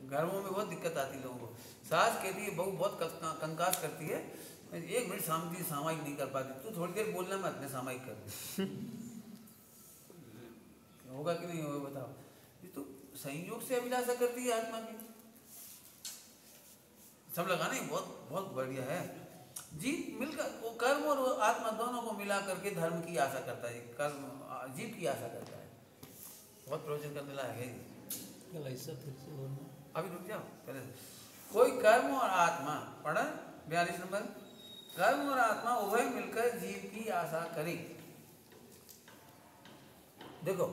घरों में बहुत दिक्कत आती है लोगों को, सास कहती है बहू बहुत कंकास करती है, 1 मिनट शांति सामायिक नहीं कर पाती, तू थोड़ी देर बोलना मत, मैं सामायिक कर दूँ। होगा कि नहीं होगा बताओ? ये तो संयोग से अभिलाषा करती है आत्मा की। सब लगाना ही बहुत बढ़िया है। जीव मिलकर वो कर्म और आत्मा दोनों को मिला करके धर्म की आशा करता है, कर्म जीव की आशा करता है। बहुत प्रवचन करने लायक है। अभी रुक जाओ पहले। कोई कर्म और आत्मा, पढ़ा 42 नंबर, कर्म और आत्मा उभय मिलकर जीव की आशा करे। देखो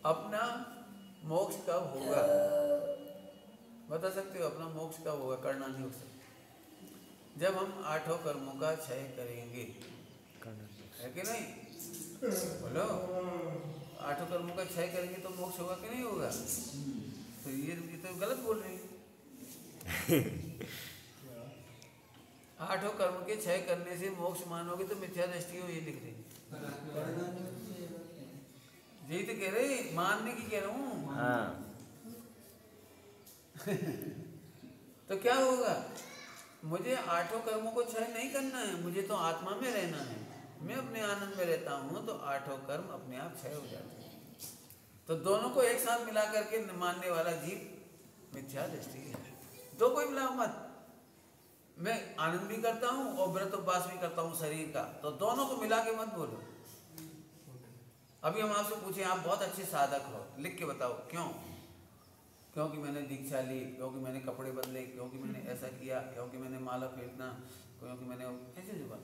अपना मोक्ष कब होगा बता सकते हो? अपना मोक्ष कब होगा? करना नहीं हो सकता। जब हम 8 कर्मों का क्षय करेंगे, है कि नहीं? बोलो, 8 कर्मों का क्षय करेंगे तो मोक्ष होगा कि नहीं होगा? तो ये तो गलत बोल रहे हैं। 8 कर्म के क्षय करने से मोक्ष मानोगे तो मिथ्या दृष्टि हो, ये लिख रहे। यही तो कह रहे, मानने की कह रहा हूँ। तो क्या होगा? मुझे 8 कर्मों को क्षय नहीं करना है, मुझे तो आत्मा में रहना है। मैं अपने आनंद में रहता हूँ तो 8 कर्म अपने आप क्षय हो जाते हैं। तो दोनों को एक साथ मिला करके मानने वाला जीव मिथ्या दृष्टि है। दो कोई मिला मत। मैं आनंद भी करता हूँ और व्रत उपवास भी करता हूँ शरीर का, तो दोनों को मिला के मत बोलो। अभी हम आपसे पूछे, आप बहुत अच्छे साधक हो, लिख के बताओ क्यों? क्योंकि मैंने दीक्षा ली, क्योंकि मैंने कपड़े बदले, क्योंकि मैंने ऐसा किया, क्योंकि मैंने माला फेंकना, क्योंकि मैंने ऐसे जो बात।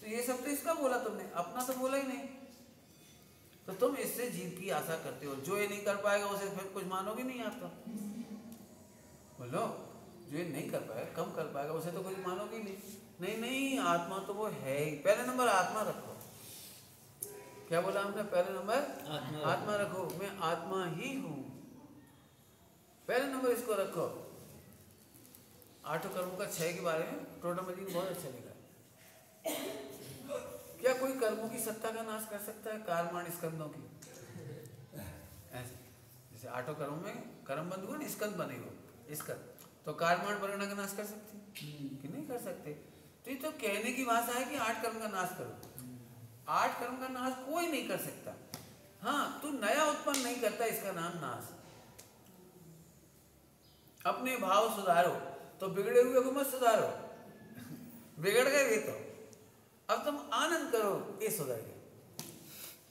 तो ये सब तो इसका बोला तुमने, अपना तो बोला ही नहीं। तो तुम इससे जीव की आशा करते हो। जो ये नहीं कर पाएगा उसे फिर कुछ मानोगे नहीं आप तो। बोलो, जो ये नहीं कर पाएगा, कम कर पाएगा, उसे तो कुछ मानोगे ही नहीं। नहीं, आत्मा तो वो है ही। पहले नंबर आत्मा रखो। क्या बोला हमने? पहले नंबर आत्मा रखो। मैं आत्मा ही हूँ, पहले नंबर इसको रखो। 8 कर्मों का क्षय के बारे में टोटामजी ने बहुत अच्छा लिखा। क्या कोई कर्मों की सत्ता का नाश कर सकता है? कर्माण स्कंदों की ऐसे, जैसे 8 कर्मों में कर्म बंद हुआ ना, स्कंद बने हो, स्कंद, तो कर्माण वर्णा का नाश कर सकते कि नहीं कर सकते? तो ये तो कहने की भाषा है कि 8 कर्म का नाश करो। 8 कर्म का नाश कोई नहीं कर सकता। हाँ, तू नया उत्पन्न नहीं करता, इसका नाम नाश। अपने भाव सुधारो, तो बिगड़े हुए को मत सुधारो। बिगड़ गए ये तो, अब तुम आनंद करो, ये सुधर गए।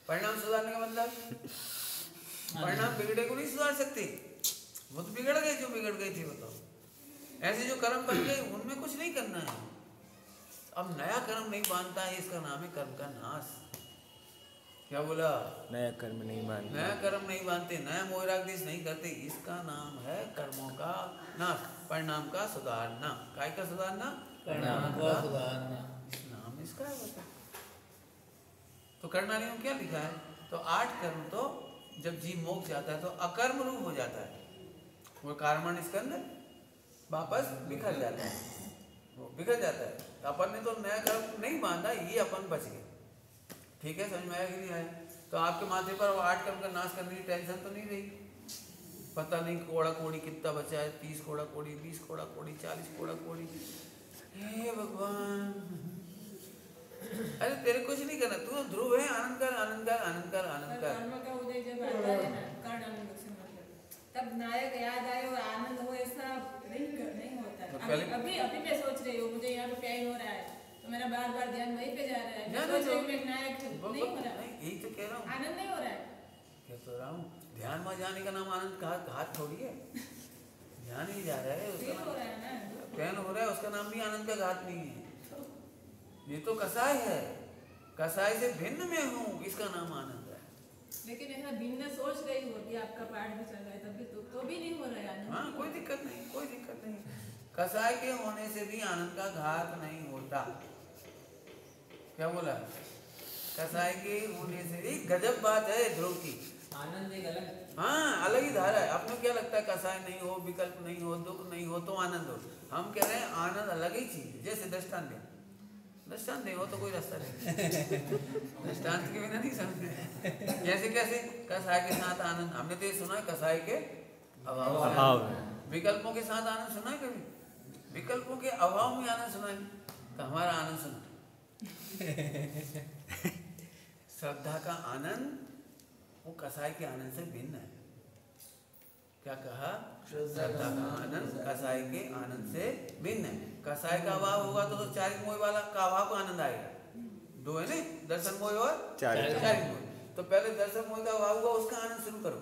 परिणाम सुधारने का मतलब, परिणाम बिगड़े को नहीं सुधार सकते। वो तो बिगड़ गए, जो बिगड़ गए थे बताओ। ऐसे जो कर्म बन गए उनमें कुछ नहीं करना है। अब नया कर्म नहीं बांधता है, इसका नाम है कर्म का नाश। क्या बोला? नया कर्म नहीं मानता। नया कर्म नहीं बांधते, नया मोहरागदेश नहीं करते, इसका नाम है कर्मों का नाश, परिणाम का सुधारना। काय का सुधारना? परिणाम का सुधारना। इस नाम इसका है बता। तो कर्णाली में क्या लिखा है? तो 8 कर्म तो जब जीव मोक्ष जाता है तो अकर्म रूप हो जाता है, वो कर्मण स्कंद वापस बिखर जाता है, वो बिखर जाता है। अपन ने तो नया कर्म नहीं बांधा, ये अपन बच गए। ठीक है, समझ में आया कि नहीं आया? तो आपके माथे पर वो 8 कर्म का नाश करने की टेंशन तो नहीं रही। पता नहीं कोड़ा कोड़ी कितना बचा है, 30 कोड़ा कोड़ी, 20 कोड़ा कोड़ी, 40 कोड़ा कोड़ी। हे भगवान, अरे तेरे कुछ नहीं करना, तू ध्रुव है, आनंद कर आनंद कर आनंद कर आनंद कर। कर्म का उदय जब आता है ना, कर्ण आनंद से मतलब, तब नायक याद आए और आनंद हो, ऐसा नहीं होता है। तो अभी मैं सोच रही हूँ, मुझे यहाँ पे प्यार हो रहा है तो मेरा बार बार ध्यान वहीं पे जा रहा है। मैं सोच रही हूँ मैं नायक नहीं हो रहा, यही तो कह रहा हूँ, आनंद नहीं हो रहा है। कह तो रहा हूँ, ध्यान में जाने का नाम आनंद का हाथ थोड़ी है। ध्यान ही जा रहा है, उसका फील हो रहा है ना, नाम प्यान हो रहा है, उसका नाम भी आनंद का घात नहीं है। ये तो कसाय है, कसाय से भिन्न में हूँ, इसका नाम आनंद है। लेकिन ऐसा भिन्न सोच रही हूँ कि आपका पाठ भी चल रहा है, तभी तो भी नहीं हो रहा है आनंद। हाँ, कोई दिक्कत नहीं, कोई दिक्कत नहीं। कसाय के होने से भी आनंद का घात नहीं होता। क्या बोला? कसाय के होने से भी गजब बात है ध्रुव की। आनंद एक अलग, हाँ, अलग ही धारा है। आपने क्या लगता है कसाय नहीं हो, विकल्प नहीं हो, दुख नहीं हो तो आनंद हो? हम कह रहे हैं आनंद अलग ही चीज है। जैसे दृष्टांत दे, दृष्टांत दे, हो तो कोई रास्ता नहीं, दृष्टांत के बिना नहीं समझे। जैसे कैसे कसाय के साथ आनंद, हमने तो ये सुना है कसाय के अभाव। विकल्पों के साथ आनंद सुना है कभी? विकल्पों के अभाव में आनंद सुना है? तो हमारा आनंद सुना, श्रद्धा का आनंद वो कसाय के आनंद से भिन्न है। क्या कहा? श्रद्धा का आनंद कसाय के आनंद से भिन्न है। कसाय का अभाव होगा तो चारिक मोह वाला का अभाव को आनंद आएगा। दो है नहीं, दर्शन मोह और चारिक मोह। तो पहले दर्शन मोह का अभाव होगा, उसका आनंद शुरू करो।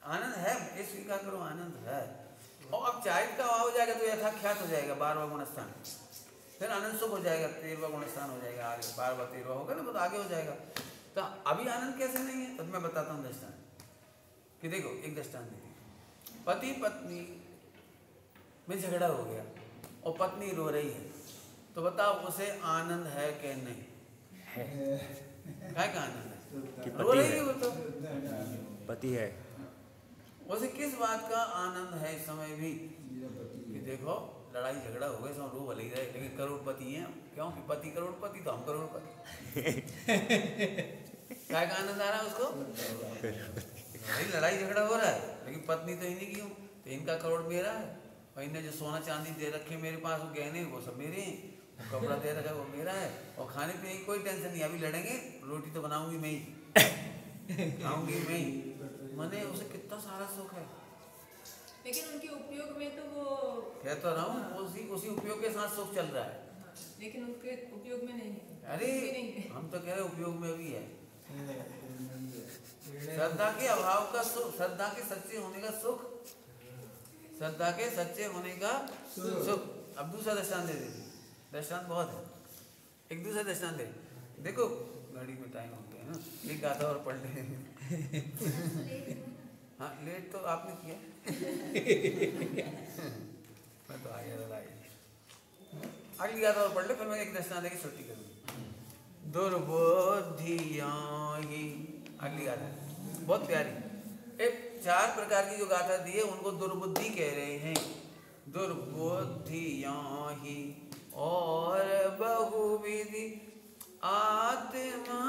आनंद है, ये स्वीकार करो, आनंद है। और अब चारिक का अभाव हो जाएगा तो यथाख्यात हो जाएगा 12वां गुणस्थान, फिर आनंद सुख हो जाएगा, 13वां गुणस्थान हो जाएगा, आगे 12वां 13वां होगा ना, तो आगे हो जाएगा। तो अभी आनंद कैसे नहीं है? तो मैं बताता हूँ दृष्टांत कि देखो, एक दृष्टांत देखिए। पति पत्नी में झगड़ा हो गया और पत्नी रो रही है, तो बताओ उसे आनंद है कि नहीं? क्या आनंद है? कि रो पति रही है, है वो तो, पति है। उसे किस बात का आनंद है इस समय भी? कि देखो लड़ाई झगड़ा हो गया, सब रो भले ही रहे, लेकिन करोड़पति हैं। क्यों? कि पति करोड़पति तो हम करोड़पति। क्या का आनंद आ रहा है उसको? भाई लड़ाई झगड़ा हो रहा है, लेकिन पत्नी तो इन्हीं की हूँ, तो इनका करोड़ मेरा है, और इन्हें जो सोना चांदी दे रखे मेरे पास, वो गहने वो सब मेरे हैं, वो कपड़ा दे रखा है वो मेरा है, और खाने पीने की कोई टेंशन नहीं। अभी लड़ेंगे, रोटी तो बनाऊंगी मैं ही, खाऊंगी मैं ही। मैंने उसे कितना सारा सुख है, लेकिन उनके उपयोग में तो वो कह तो रहा हूँ, उसी उपयोग के साथ सुख चल रहा है। हाँ, लेकिन उनके उपयोग में नहीं है। अरे नहीं है। हम तो कह रहे उपयोग में भी है। श्रद्धा के अभाव का सुख, श्रद्धा के सच्चे होने का सुख, श्रद्धा के सच्चे होने का सुख। अब दूसरा दृष्टांत दे दीजिए, दृष्टांत बहुत है, एक दूसरा दृष्टांत दे। देखो गाड़ी में टाइम हो गया ना, एक गाथा और पढ़ ले। हाँ लेट तो आपने किया। मैं तो आ गया था, अगली गाथा और पढ़ ले, फिर मैं एक दृष्टांत देके छुट्टी करूँगी। दुर्बुद्धियाँ ही अगली गाथा बहुत प्यारी। एक 4 प्रकार की जो गाथा दी है उनको दुर्बुद्धि कह रहे हैं। दुर्बुद्धियाँ ही और बहुविधि आत्मा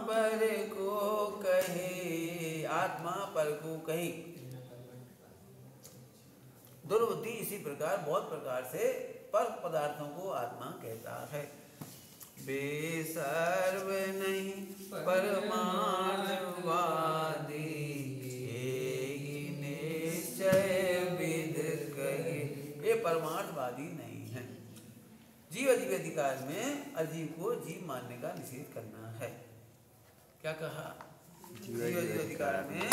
पर को कहे, आत्मा पर को कहे। दुर्बुद्धि इसी प्रकार बहुत प्रकार से पर पदार्थों को आत्मा कहता है। वे सर्व नहीं परमार्थवादी, निश्चय विद कहे। ये परमार्थवादी नहीं है। जीव अजीव अधिकार में अजीव को जीव मानने का निषेध करना है। क्या कहा? जीव अजीव अधिकार में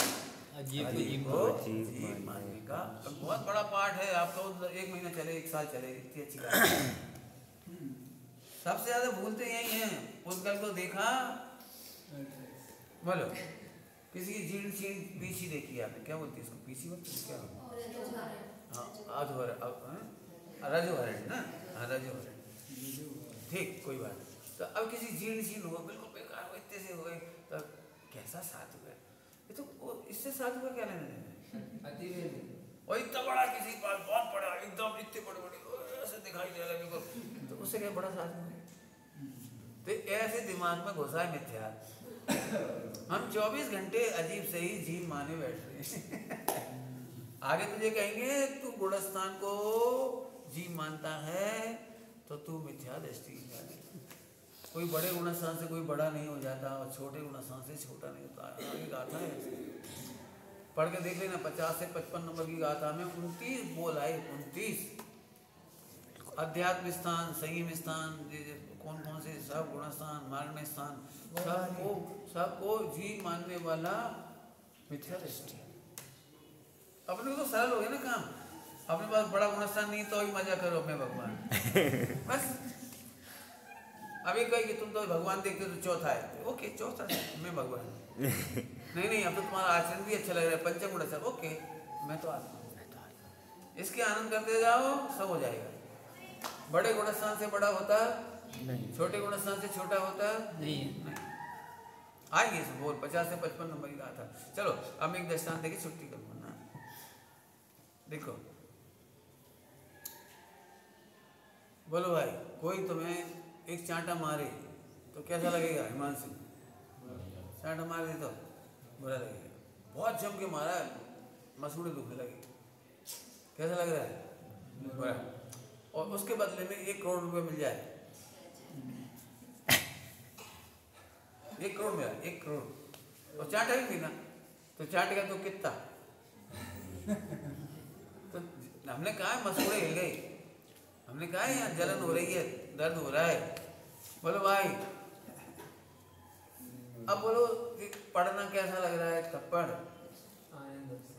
अजीब हरि अजीब को जीव जीव मानने मानने का बहुत बड़ा पाठ है। आपका 1 महीना चले, 1 साल चले, इतनी अच्छी बात है। सबसे ज्यादा भूलते यही हैं। पुष्कर को देखा, बोलो किसी की जीर्ण शीर्ण पीछी देखी आपने, क्या बोलती है इसको, पीछी बोलती है क्या? हाँ, अधवर रजोहरण ना, हाँ रजोहरण, ठीक कोई बात नहीं। तो अब किसी जीर्ण शीर्ण हो, बिल्कुल बेकार हो, इतने से हो गए, तो कैसा साधु है ये, तो इससे साधु का क्या लेना देना है? और इतना बड़ा किसी पास बहुत बड़ा, एकदम इतने बड़े बड़े ऐसे दिखाई दे रहा है बिल्कुल, तो उससे क्या बड़ा साधु है? तो ऐसे दिमाग में घुसा है मिथ्या। हम 24 घंटे अजीब से ही जीव माने बैठ रहे हैं। आगे तुझे कहेंगे तू गुणस्थान को जीव मानता है तो तू मिथ्या दृष्टि जाने। कोई बड़े गुणस्थान से कोई बड़ा नहीं हो जाता और छोटे गुणस्थान से छोटा नहीं होता। आगे गाथा है, पढ़ के देख लेना। 50 से 55 नंबर की गाथा में 29 बोल आए, 29 अध्यात्म स्थान, संयम स्थान, कौन कौन से सब गुणस्थान, मार्ग स्थान, सबको जीव मानने वाला मिथ्या दृष्टि। अपने को तो सरल हो गया ना काम। अपने पास बड़ा गुणस्थान नहीं तो ही मजा करो अपने भगवान, बस। अभी कही कि तुम तो भगवान देखते तो चौथा है, ओके चौथा है, मैं भगवान। नहीं अब तो तुम्हारा आचरण भी अच्छा लग रहा है, पंचम गुण अच्छा, ओके मैं तो आत्मा। इसके आनंद करते जाओ, सब हो जाएगा। बड़े गुणस्थान से बड़ा होता नहीं, छोटे गुणस्थान से छोटा होता नहीं। आइए बोल 50 से 55 नंबर की बात था। चलो अब एक दृष्टांत देखिए, छुट्टी करूँ ना। देखो बोलो भाई, कोई तुम्हें एक चांटा मारे तो कैसा लगेगा? हिमांशु चांटा मार दे तो बुरा लगेगा। बहुत जम के मारा है, मसूड़े दुखने लगे, कैसा लग रहा है? बुरा। और उसके बदले में 1 करोड़ रुपए मिल जाए, 1 करोड़ मिला, 1 करोड़, और चांटा भी पीना, तो चांटे का तो कितना? तो हमने कहा मसूड़े हिल गए, हमने कहा यहाँ जलन हो रही है, दर्द हो रहा है। बोलो भाई, अब बोलो पढ़ना कैसा लग रहा है? थप्पड़,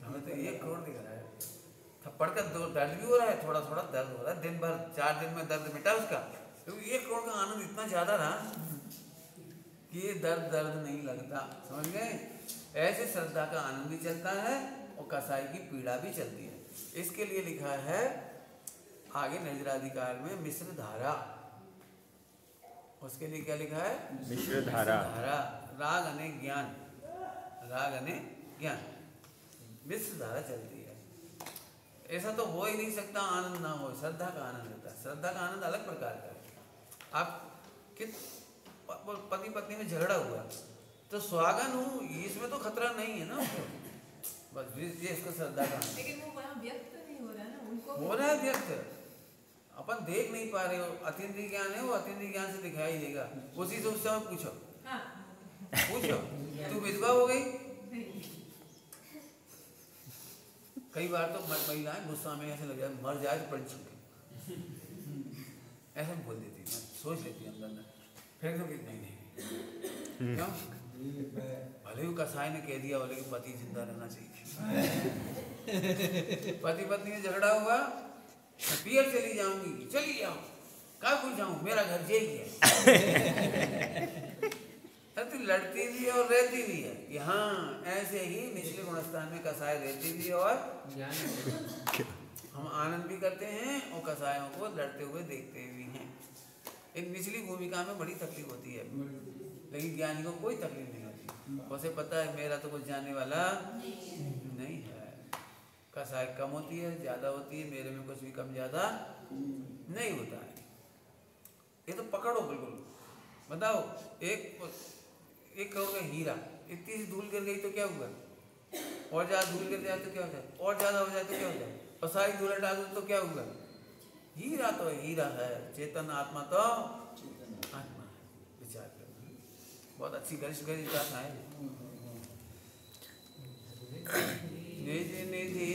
हमें तो 1 करोड़ दिख रहा है। थप्पड़ का दर्द भी हो रहा है, थोड़ा थोड़ा दर्द हो रहा है, दिन भर 4 दिन में दर्द मिटा उसका, क्योंकि 1 करोड़ का आनंद इतना ज्यादा रहा कि ये दर्द नहीं लगता। समझ गए? ऐसे श्रद्धा का आनंद भी चलता है और कसाई की पीड़ा भी चलती है। इसके लिए लिखा है आगे नजराधिकार में मिश्र धारा। उसके लिए क्या लिखा है? मिश्र धारा। राग अनेक ज्ञान, राग अनेक ज्ञान, मिश्र धारा चलती है। ऐसा तो हो ही नहीं सकता आनंद ना हो। श्रद्धा का आनंद होता है, श्रद्धा का आनंद अलग प्रकार का है। आप पति पत्नी में झगड़ा हुआ तो स्वागन हूँ, इसमें तो खतरा नहीं है ना उसको, बस ये इसको श्रद्धा का आनंद। लेकिन वो वहाँ व्यक्त नहीं हो रहा ना, उनको हो रहा है व्यक्त, अपन देख नहीं पा रहे हो। अतीन्द्रिय ज्ञान है, वो अतीन्द्रिय ज्ञान से दिखाई देगा। उसी से उस समय पूछो, हाँ पूछो तू विधवा हो गई? कई बार तो महिलाएं गुस्सा में ऐसे लग जाए, मर जाए तो पड़ी छूटे, ऐसा बोल देती है, सोच लेती है अंदर में, फिर तो नहीं क्यों? भले वो कसाई ने कह दिया बोले कि पति जिंदा रहना चाहिए। पति पत्नी में झगड़ा हुआ, मैं पियर चली जाऊंगी, चली जाऊँ, कहाँ कोई जाऊँ, मेरा घर यही है। तो लड़ती भी है और रहती भी है कि हाँ ऐसे ही निचले गुणस्थान में कसाई रहती भी है और हम आनंद भी करते हैं और कसायों को लड़ते हुए देखते भी हैं। इन निचली भूमिका में बड़ी तकलीफ होती है, लेकिन ज्ञानी को कोई तकलीफ नहीं होती। उसे पता है मेरा तो कुछ जाने वाला नहीं है। कसाई कम होती है, ज़्यादा होती है, मेरे में कुछ भी कम ज़्यादा नहीं होता है। ये तो पकड़ो बिल्कुल। बताओ 1 करोड़ का हीरा इतनी सी धूल गिर गई तो क्या हुआ? और ज़्यादा धूल गिर जाए तो क्या होता है? और ज़्यादा हो जाए तो क्या होता है? और सारी धूल हटा दो तो क्या हुआ? हीरा तो हीरा है, चेतन आत्मा तो आत्मा है। विचार करना बहुत अच्छी गरिष्ठ है। निधि निधि